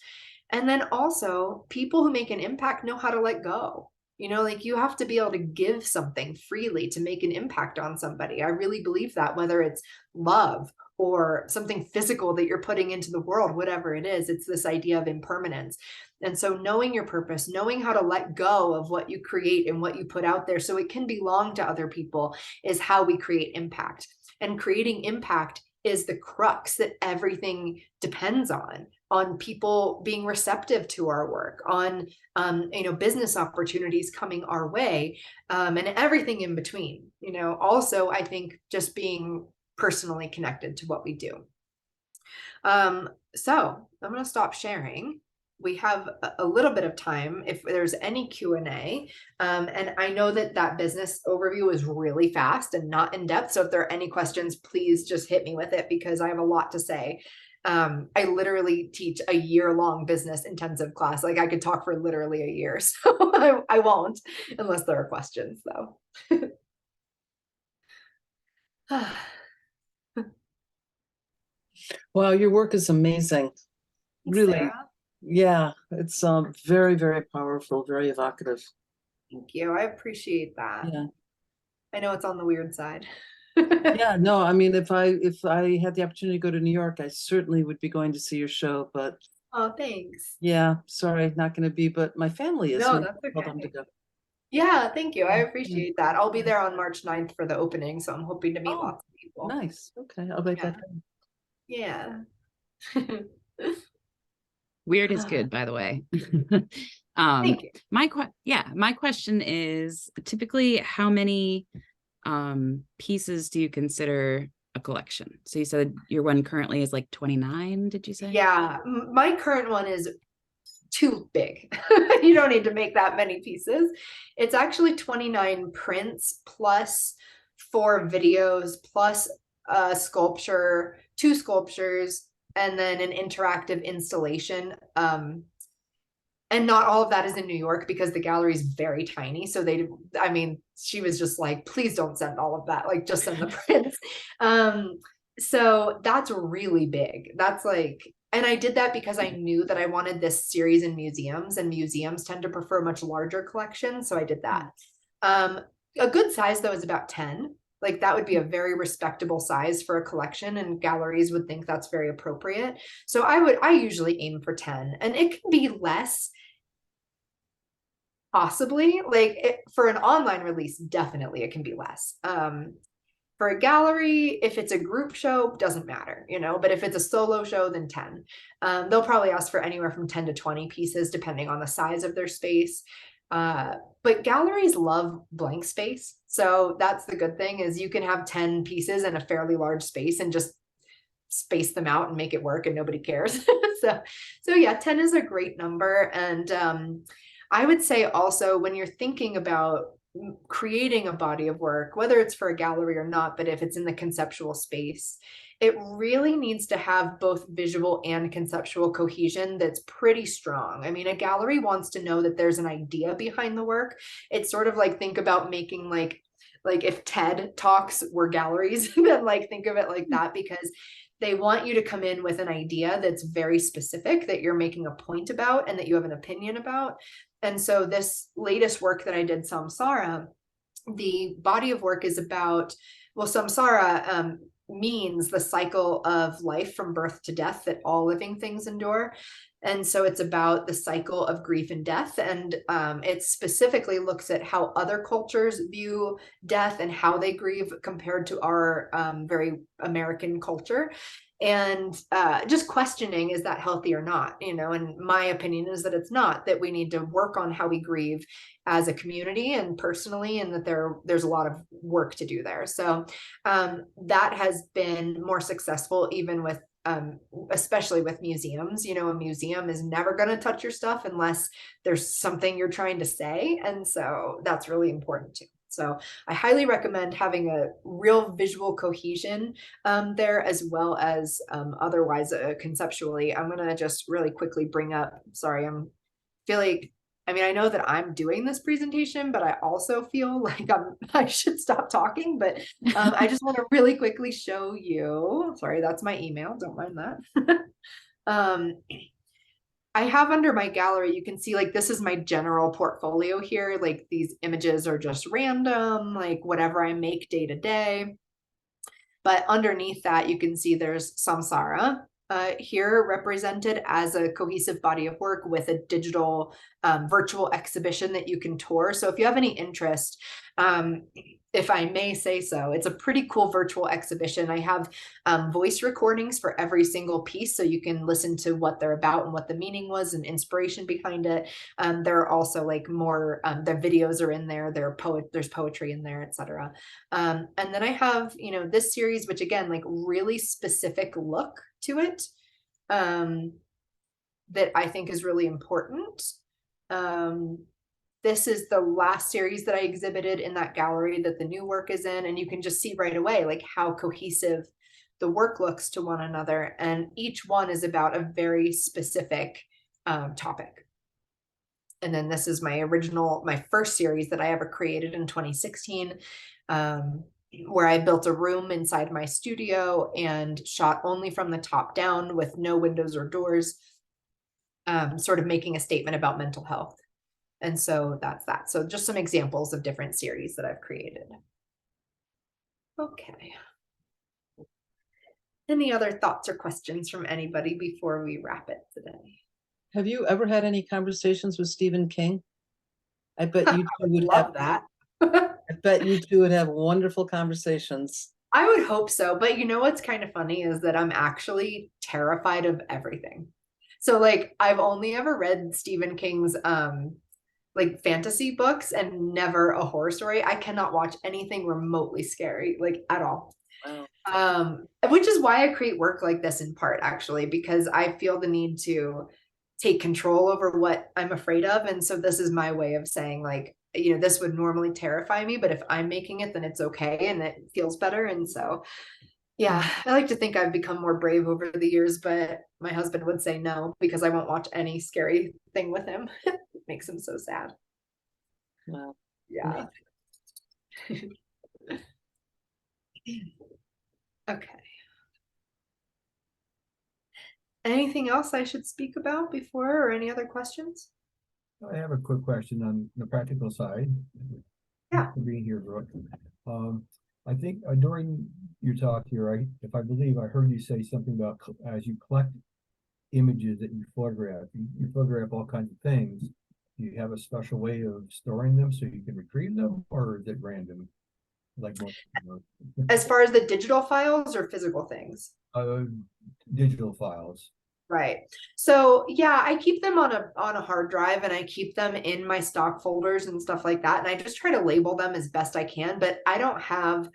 And then also, people who make an impact know how to let go. You have to be able to give something freely to make an impact on somebody. I really believe that, whether it's love or something physical that you're putting into the world, whatever it is, it's this idea of impermanence. And so knowing your purpose, knowing how to let go of what you create and what you put out there so it can belong to other people, is how we create impact. And creating impact is the crux that everything depends on people being receptive to our work, on business opportunities coming our way, and everything in between. Also, I think just being personally connected to what we do. So I'm going to stop sharing. We have a little bit of time if there's any Q&A. And I know that business overview is really fast and not in depth. So if there are any questions, please just hit me with it, because I have a lot to say. I literally teach a year-long business intensive class. Like, I could talk for literally a year. So I won't, unless there are questions though. Wow, your work is amazing. Really. Sarah. Yeah, it's very, very powerful, very evocative. Thank you. I appreciate that. Yeah. I know it's on the weird side. Yeah, no, I mean, if I had the opportunity to go to New York, I certainly would be going to see your show, but Oh, thanks. yeah, sorry, not going to be, but my family is. No, Maybe that's I'll tell them to okay. go. Yeah, thank you. I Yeah, appreciate that. I'll be there on March 9th for the opening, so I'm hoping to meet Oh, lots of people. nice. Okay, I'll write that Yeah. down. Yeah. Weird is good, by the way. Thank you. My question is, typically how many pieces do you consider a collection? So you said your one currently is like 29, did you say? Yeah, my current one is too big. You don't need to make that many pieces. It's actually 29 prints plus 4 videos plus a sculpture, 2 sculptures, and then an interactive installation. And not all of that is in New York because the gallery is very tiny. So she was just like, please don't send all of that. Like, just send the prints. So that's really big. That's like And I did that because I knew that I wanted this series in museums, and museums tend to prefer much larger collections. So I did that. A good size though is about 10. Like that would be a very respectable size for a collection, and galleries would think that's very appropriate. So I usually aim for 10, and it can be less. Possibly, like for an online release, definitely it can be less. For a gallery, if it's a group show, doesn't matter, you know, but if it's a solo show, then 10. They'll probably ask for anywhere from 10 to 20 pieces, depending on the size of their space. But galleries love blank space. So that's the good thing, is you can have 10 pieces in a fairly large space and just space them out and make it work, and nobody cares. So yeah, 10 is a great number. And I would say also, when you're thinking about creating a body of work, whether it's for a gallery or not, but if it's in the conceptual space, it really needs to have both visual and conceptual cohesion that's pretty strong. I mean, a gallery wants to know that there's an idea behind the work. It's sort of like, think about making like if TED Talks were galleries, then like think of it like that, because they want you to come in with an idea that's very specific, that you're making a point about and that you have an opinion about. And so this latest work that I did, Samsara, the body of work is about, well, Samsara means the cycle of life from birth to death that all living things endure. And so it's about the cycle of grief and death. And it specifically looks at how other cultures view death and how they grieve compared to our very American culture. And just questioning, is that healthy or not? You know, and my opinion is that it's not, that we need to work on how we grieve as a community and personally, and that there's a lot of work to do there. So that has been more successful even with especially with museums. You know, a museum is never going to touch your stuff unless there's something you're trying to say. And so that's really important too. So I highly recommend having a real visual cohesion there, as well as otherwise conceptually. I'm going to just really quickly bring up, sorry, I mean, I know that I'm doing this presentation, but I also feel like I should stop talking, but I just want to really quickly show you, sorry, that's my email, don't mind that. I have under my gallery, you can see like, this is my general portfolio here. Like these images are just random, like whatever I make day to day. But underneath that, you can see there's Samsara here represented as a cohesive body of work with a digital virtual exhibition that you can tour. So if you have any interest, if I may say so, it's a pretty cool virtual exhibition. I have voice recordings for every single piece, so you can listen to what they're about and what the meaning was and inspiration behind it. There are also like more, their videos are in there, there's poetry in there, etc. And then I have, you know, this series, which again, like really specific look to it, that I think is really important. This is the last series that I exhibited in that gallery that the new work is in. And you can just see right away, like how cohesive the work looks to one another. And each one is about a very specific topic. And then this is my first series that I ever created in 2016, where I built a room inside my studio and shot only from the top down with no windows or doors, sort of making a statement about mental health. And so that's that. So just some examples of different series that I've created. Okay. Any other thoughts or questions from anybody before we wrap it today? Have you ever had any conversations with Stephen King? I bet you two would love that. I bet you two would have wonderful conversations. I would hope so. But you know what's kind of funny is that I'm actually terrified of everything. So like I've only ever read Stephen King's like fantasy books and never a horror story. I cannot watch anything remotely scary, like at all. Wow. Which is why I create work like this in part, actually, because I feel the need to take control over what I'm afraid of. And so this is my way of saying, like, you know, this would normally terrify me, but if I'm making it, then it's okay and it feels better. And so, yeah, I like to think I've become more brave over the years, but my husband would say no, because I won't watch any scary thing with him. It makes him so sad. Wow. Yeah. Okay. Anything else I should speak about before, or any other questions? I have a quick question on the practical side. Yeah. For being here, Brooke. I think during your talk here, if I believe I heard you say something about as you collect images that you photograph all kinds of things. Do you have a special way of storing them so you can retrieve them, or is it random? Like most, As far as the digital files or physical things? Digital files. Right. So yeah, I keep them on a hard drive, and I keep them in my stock folders and stuff like that. And I just try to label them as best I can, but I don't have,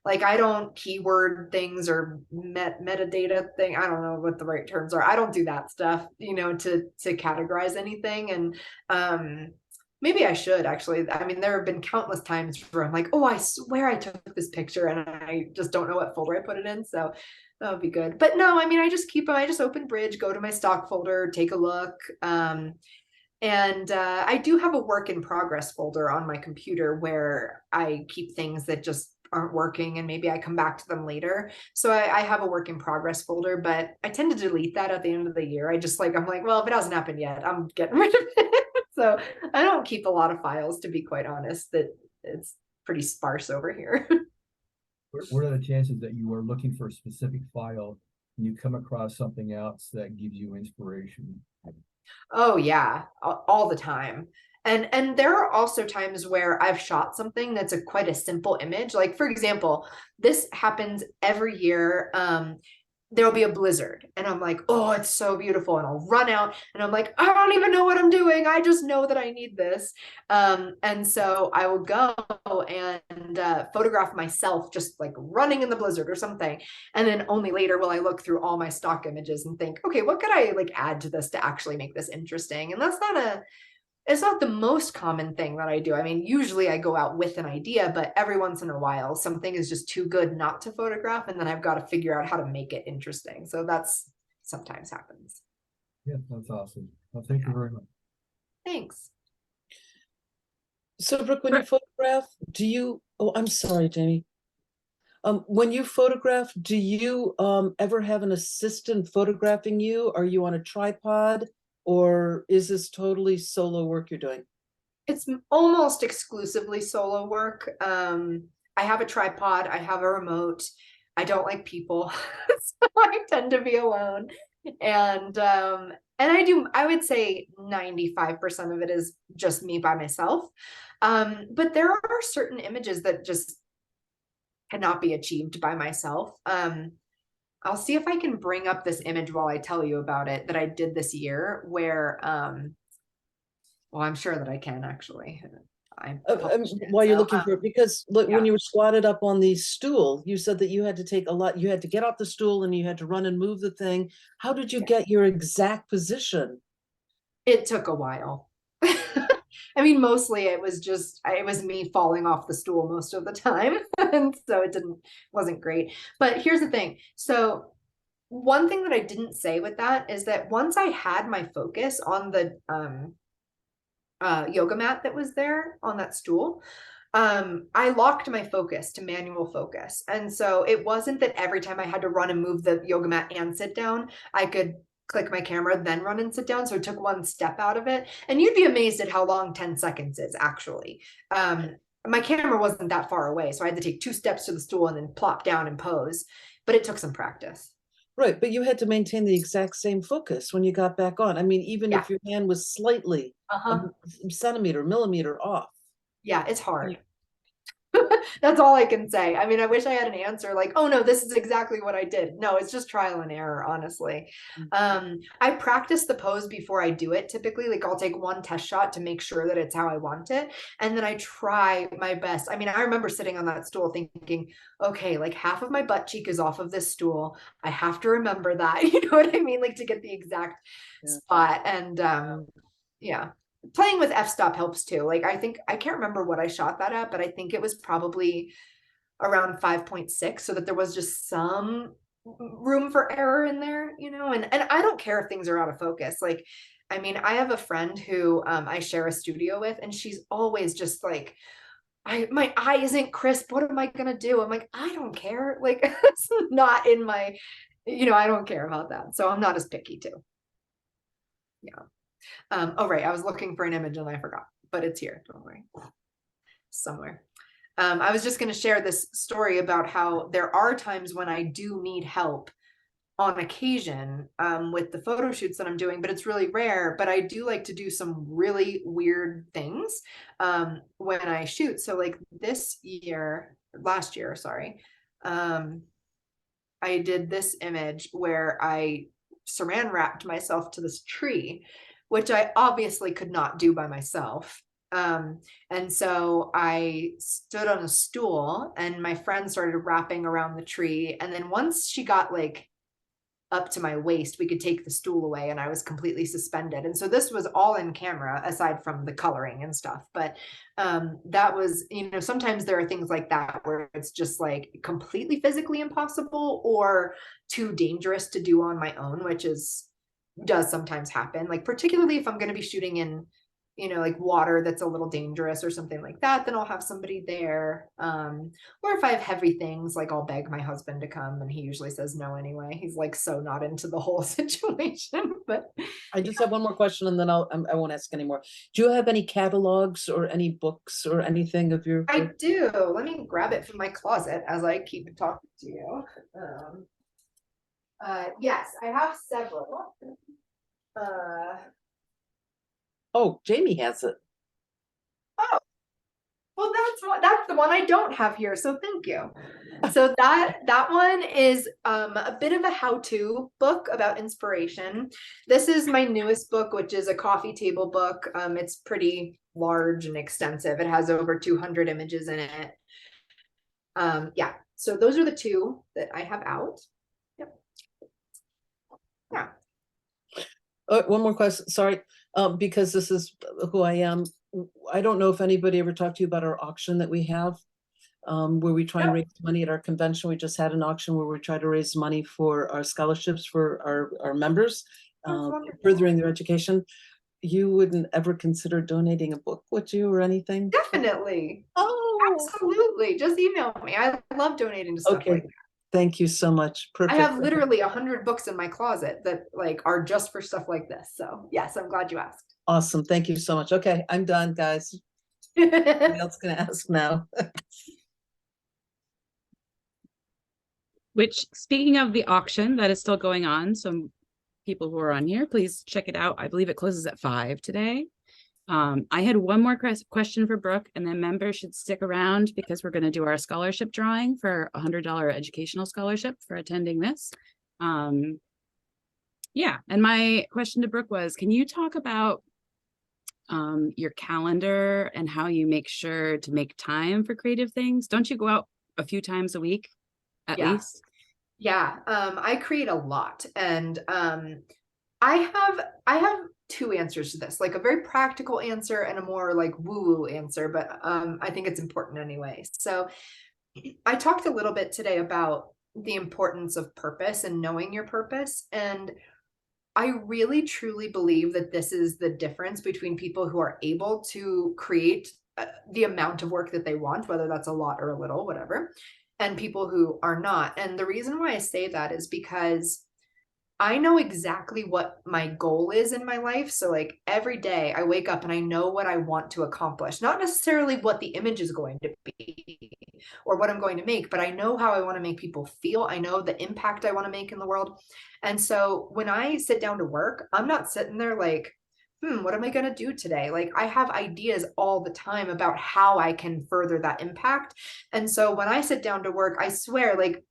like, I don't keyword things or metadata thing. I don't know what the right terms are. I don't do that stuff, you know, to categorize anything. And maybe I should actually. I mean, there have been countless times where I'm like, oh, I swear I took this picture and I just don't know what folder I put it in. So that would be good. But no, I mean, I just keep them. I just open Bridge, go to my stock folder, take a look. And I do have a work in progress folder on my computer where I keep things that just aren't working, and maybe I come back to them later. So I have a work in progress folder, but I tend to delete that at the end of the year. I'm like, well, if it hasn't happened yet, I'm getting rid of it. So I don't keep a lot of files, to be quite honest. That it's pretty sparse over here. What are the chances that you are looking for a specific file and you come across something else that gives you inspiration? Oh yeah, all the time. And there are also times where I've shot something that's quite a simple image. Like, for example, this happens every year. There'll be a blizzard and I'm like, oh, it's so beautiful. And I'll run out and I'm like, I don't even know what I'm doing. I just know that I need this. And so I will go and photograph myself just like running in the blizzard or something. And then only later will I look through all my stock images and think, okay, what could I like add to this to actually make this interesting? And it's not the most common thing that I do. I mean, usually I go out with an idea, but every once in a while, something is just too good not to photograph. And then I've got to figure out how to make it interesting. So that's sometimes happens. Yeah, that's awesome. Well, thank you very much. Thanks. So Brooke, when you photograph, I'm sorry, Jamie. When you photograph, do you ever have an assistant photographing you? Are you on a tripod? Or is this totally solo work you're doing? It's almost exclusively solo work. I have a tripod, I have a remote. I don't like people, so I tend to be alone. And I would say 95% of it is just me by myself. But there are certain images that just cannot be achieved by myself. I'll see if I can bring up this image while I tell you about it that I did this year where, well, I'm sure that I can actually. While you're looking for it, because look, yeah. when you were squatted up on the stool, you said that you had to take a lot, you had to get off the stool and you had to run and move the thing. How did you get your exact position? It took a while. I mean, mostly it was me falling off the stool most of the time. And so wasn't great. But here's the thing. So one thing that I didn't say with that is that once I had my focus on the yoga mat that was there on that stool, I locked my focus to manual focus. And so it wasn't that every time I had to run and move the yoga mat and sit down, I could click my camera, then run and sit down. So it took one step out of it. And you'd be amazed at how long 10 seconds is actually. My camera wasn't that far away. So I had to take 2 steps to the stool and then plop down and pose, but it took some practice. Right, but you had to maintain the exact same focus when you got back on. I mean, even if your hand was slightly a centimeter, millimeter off. Yeah, it's hard. That's all I can say. I mean, I wish I had an answer like, oh no, this is exactly what I did. No, it's just trial and error, honestly. I practice the pose before I do it. Typically, like I'll take one test shot to make sure that it's how I want it. And then I try my best. I mean, I remember sitting on that stool thinking, okay, like half of my butt cheek is off of this stool. I have to remember that, you know what I mean? Like to get the exact spot. And yeah. Playing with f-stop helps too. Like I can't remember what I shot that at, but I think it was probably around 5.6, so that there was just some room for error in there, you know. And I don't care if things are out of focus. Like, I mean, I have a friend who I share a studio with, and she's always just like, my eye isn't crisp. What am I gonna do? I'm like, I don't care. Like it's not in my I don't care about that. So I'm not as picky too. Yeah. Oh, right. I was looking for an image and I forgot, but it's here. Don't worry. Somewhere. I was just going to share this story about how there are times when I do need help on occasion with the photo shoots that I'm doing, but it's really rare. But I do like to do some really weird things when I shoot. So like last year, sorry, I did this image where I saran wrapped myself to this tree, which I obviously could not do by myself. And so I stood on a stool and my friend started wrapping around the tree. And then once she got like up to my waist, we could take the stool away and I was completely suspended. And so this was all in camera aside from the coloring and stuff. But that was, sometimes there are things like that where it's just like completely physically impossible or too dangerous to do on my own, which does sometimes happen. Like particularly if I'm going to be shooting in like water that's a little dangerous or something like that, then I'll have somebody there. Or if I have heavy things, like I'll beg my husband to come and he usually says no anyway. He's like so not into the whole situation. But I just have one more question and then I won't ask anymore. Do you have any catalogs or any books or anything of your? I do. Let me grab it from my closet as I keep talking to you. Yes, I have several. Oh, Jamie has it. Oh, well, that's the one I don't have here. So thank you. So that one is a bit of a how-to book about inspiration. This is my newest book, which is a coffee table book. It's pretty large and extensive. It has over 200 images in it. Yeah. So those are the two that I have out. Yep. Yeah. One more question. Sorry. Because this is who I am. I don't know if anybody ever talked to you about our auction that we have, where we try and raise money at our convention. We just had an auction where we try to raise money for our scholarships for our members, furthering their education. You wouldn't ever consider donating a book, would you, or anything? Definitely. Oh, absolutely. Just email me. I love donating to stuff like that. Thank you so much. Perfect. I have literally 100 books in my closet that like are just for stuff like this. So yes, I'm glad you asked. Awesome. Thank you so much. Okay, I'm done, guys. Somebody else gonna ask now. Which, speaking of the auction that is still going on, so people who are on here, please check it out. I believe it closes at 5 today. I had one more question for Brooke, and then members should stick around because we're going to do our scholarship drawing for $100 educational scholarship for attending this. Yeah, and my question to Brooke was, can you talk about your calendar and how you make sure to make time for creative things? Don't you go out a few times a week at least? Yeah, I create a lot, and I have two answers to this, like a very practical answer and a more like woo-woo answer, but I think it's important anyway. So I talked a little bit today about the importance of purpose and knowing your purpose, and I really truly believe that this is the difference between people who are able to create the amount of work that they want, whether that's a lot or a little, whatever, and people who are not. And the reason why I say that is because I know exactly what my goal is in my life. So like every day I wake up and I know what I want to accomplish, not necessarily what the image is going to be or what I'm going to make, but I know how I want to make people feel. I know the impact I want to make in the world. And so when I sit down to work, I'm not sitting there like, what am I going to do today? Like I have ideas all the time about how I can further that impact. And so when I sit down to work, I swear, like,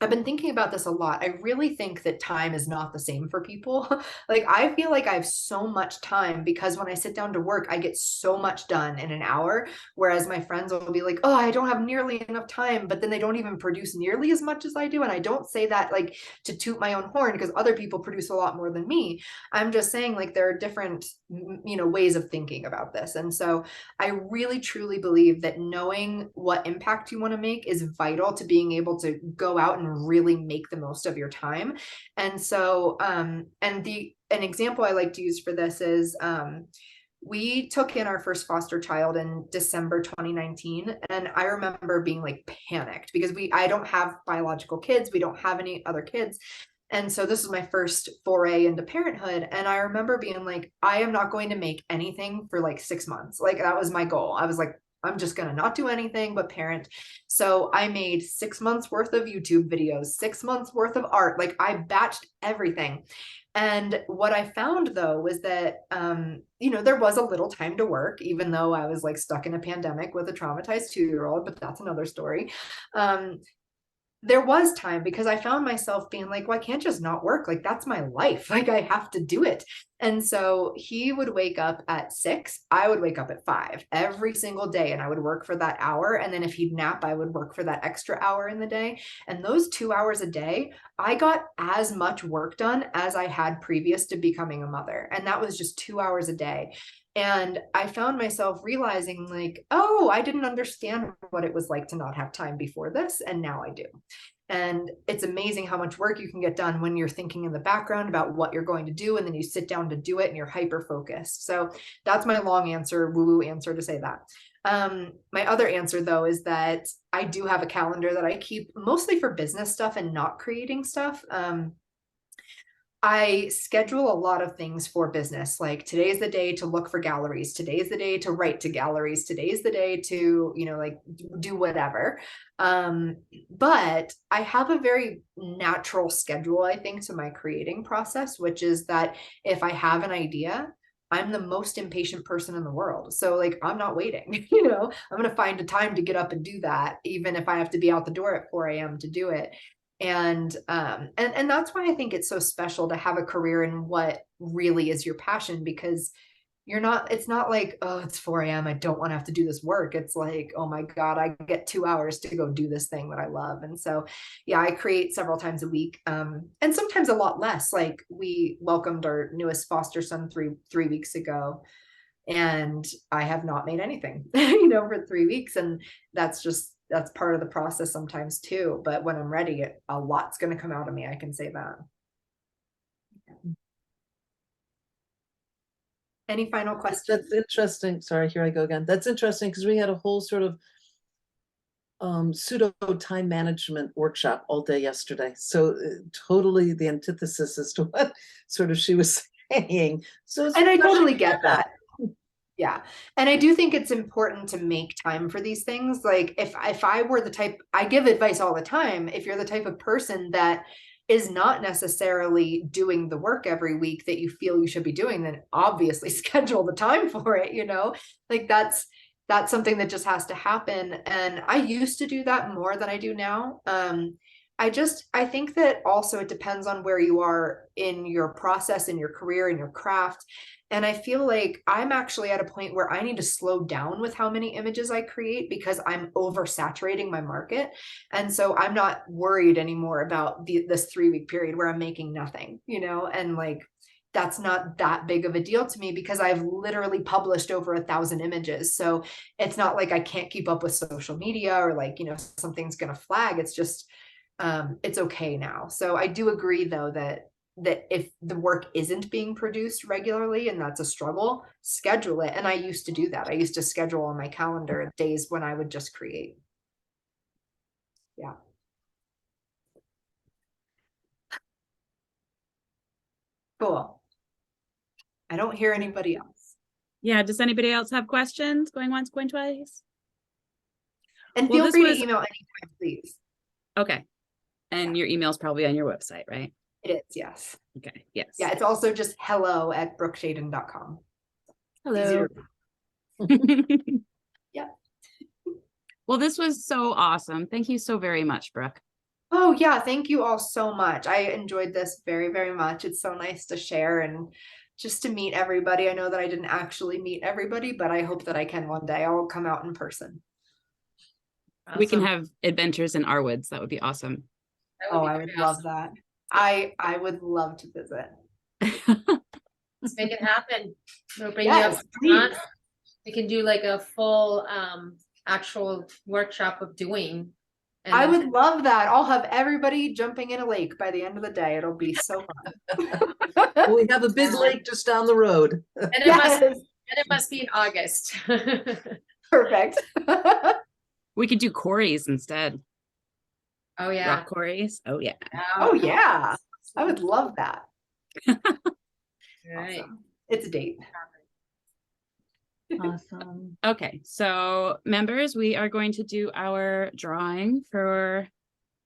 I've been thinking about this a lot. I really think that time is not the same for people. Like, I feel like I have so much time because when I sit down to work, I get so much done in an hour. Whereas my friends will be like, oh, I don't have nearly enough time, but then they don't even produce nearly as much as I do. And I don't say that like to toot my own horn because other people produce a lot more than me. I'm just saying like there are different, ways of thinking about this. And so I really truly believe that knowing what impact you want to make is vital to being able to go out and really make the most of your time. And so an example I like to use for this is we took in our first foster child in December 2019, and I remember being like panicked because I don't have biological kids, we don't have any other kids. And so this was my first foray into parenthood. And I remember being like, I am not going to make anything for like 6 months. Like that was my goal. I was like, I'm just going to not do anything but parent. So I made 6 months worth of YouTube videos, 6 months worth of art. Like I batched everything. And what I found though was that, there was a little time to work, even though I was like stuck in a pandemic with a traumatized 2-year-old, but that's another story. There was time because I found myself being like, well, I can't just not work. Like that's my life. Like I have to do it. And so he would wake up at 6, I would wake up at 5 every single day, and I would work for that hour. And then if he'd nap, I would work for that extra hour in the day. And those 2 hours a day, I got as much work done as I had previous to becoming a mother. And that was just 2 hours a day. And I found myself realizing like, oh, I didn't understand what it was like to not have time before this. And now I do. And it's amazing how much work you can get done when you're thinking in the background about what you're going to do. And then you sit down to do it and you're hyper focused. So that's my long answer, woo-woo answer to say that. My other answer though, is that I do have a calendar that I keep mostly for business stuff and not creating stuff. I schedule a lot of things for business. Like today's the day to look for galleries. Today's the day to write to galleries. Today's the day to, do whatever. But I have a very natural schedule, I think, to my creating process, which is that if I have an idea, I'm the most impatient person in the world. So like, I'm not waiting, I'm going to find a time to get up and do that, even if I have to be out the door at 4 a.m. to do it. And that's why I think it's so special to have a career in what really is your passion, because it's not like, oh, it's 4 a.m. I don't want to have to do this work. It's like, oh my God, I get 2 hours to go do this thing that I love. And so, yeah, I create several times a week, and sometimes a lot less. Like we welcomed our newest foster son three weeks ago, and I have not made anything, for 3 weeks. And that's part of the process sometimes too. But when I'm ready, a lot's going to come out of me. I can say that. Any final questions? That's interesting. Sorry, here I go again. That's interesting because we had a whole sort of pseudo time management workshop all day yesterday. So totally the antithesis as to what sort of she was saying. So and I totally get that. Yeah. And I do think it's important to make time for these things. Like if I were the type, I give advice all the time. If you're the type of person that is not necessarily doing the work every week that you feel you should be doing, then obviously schedule the time for it, like that's something that just has to happen. And I used to do that more than I do now. I think that also it depends on where you are in your process, in your career, in your craft. And I feel like I'm actually at a point where I need to slow down with how many images I create because I'm oversaturating my market. And so I'm not worried anymore about this 3-week period where I'm making nothing, and like, that's not that big of a deal to me because I've literally published over 1,000 images. So it's not like I can't keep up with social media or like, something's going to flag. It's just, it's okay now. So I do agree though that if the work isn't being produced regularly and that's a struggle, schedule it. And I used to do that. I used to schedule on my calendar days when I would just create. Yeah. Cool. I don't hear anybody else. Yeah. Does anybody else have questions? Going once, going twice? And feel free to email anytime, please. Okay. And your email's probably on your website, right? It is, yes. Okay, yes. Yeah, it's also just hello@brookeshaden.com. Hello. Yeah. Well, this was so awesome. Thank you so very much, Brooke. Oh yeah, thank you all so much. I enjoyed this very, very much. It's so nice to share and just to meet everybody. I know that I didn't actually meet everybody, but I hope that I can one day. I'll come out in person. Awesome. We can have adventures in our woods. That would be awesome. I would love that. I would love to visit. Let's make it happen. We'll bring Yes, you up. We can do like a full actual workshop of doing. And I then- would love that. I'll have everybody jumping in a lake by the end of the day. It'll be so fun. We have a big lake just down the road. And it, Yes. must be in August. Perfect. We could do quarries instead. Oh yeah. Rock quarries. Oh yeah. Oh yeah. I would love that. All right. Awesome. It's a date. Awesome. Okay, so members, we are going to do our drawing for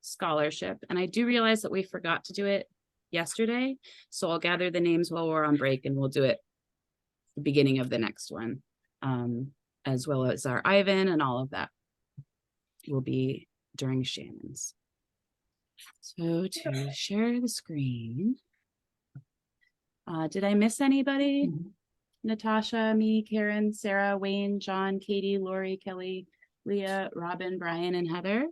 scholarship. And I do realize that we forgot to do it yesterday. So I'll gather the names while we're on break and we'll do it the beginning of the next one. As well as our Ivan and all of that will be during Shannon's. So to share the screen. Did I miss anybody? Natasha, me, Karen, Sarah, Wayne, John, Katie, Lori, Kelly, Leah, Robin, Brian, and Heather.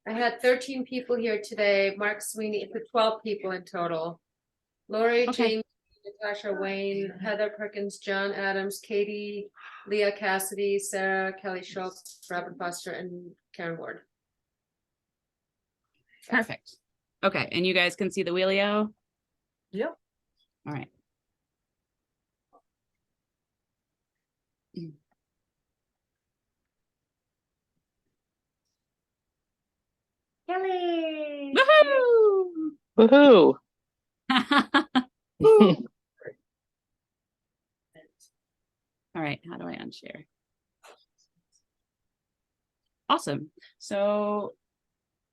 I had 13 people here today. Mark Sweeney, it's 12 people in total. Lori, Okay. James, Natasha, Wayne, Heather Perkins, John Adams, Katie, Leah Cassidy, Sarah, Kelly Schultz, Robin Foster, and Karen Ward. Perfect. Okay, and you guys can see the wheelio? Yep. All right. Kelly! Woohoo! Woohoo! All right, how do I unshare? Awesome. So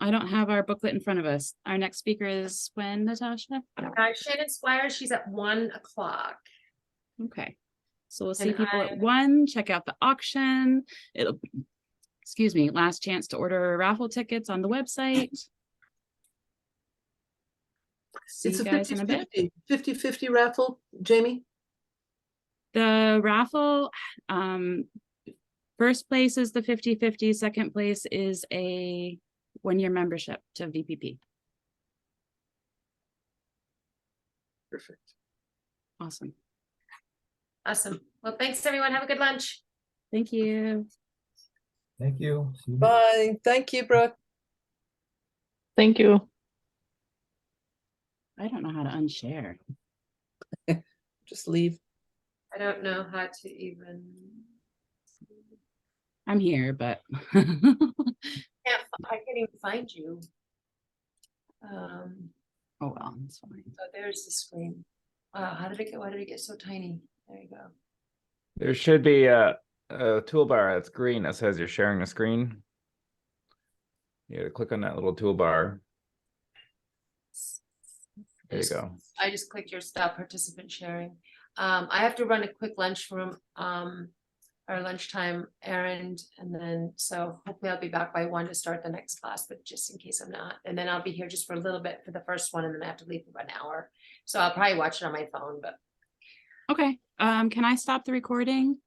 I don't have our booklet in front of us. Our next speaker is when, Natasha? Shannon Squire, she's at 1 o'clock. Okay. So we'll see And people I- at 1, check out the auction. It'll, excuse me, last chance to order raffle tickets on the website. See It's you a guys in a bit. 50-50 raffle, Jamie? The raffle, first place is the 50-50, second place is a 1-year membership to VPP. Perfect. Awesome. Awesome. Well, thanks, everyone. Have a good lunch. Thank you. Thank you. See you. Bye. Thank you, Brooke. Thank you. I don't know how to unshare. Just leave. I don't know how to even. I'm here, but I can't even find you. oh well, it's fine. Oh, there's the screen. Wow, why did it get so tiny? There you go. There should be a toolbar that's green that says you're sharing a screen. You click on that little toolbar. There you go. I just clicked your stop participant sharing. I have to run a quick lunch from our lunchtime errand, and then so hopefully I'll be back by 1 to start the next class, but just in case I'm not, and then I'll be here just for a little bit for the first one, and then I have to leave for about an hour. So I'll probably watch it on my phone, but Okay. Can I stop the recording?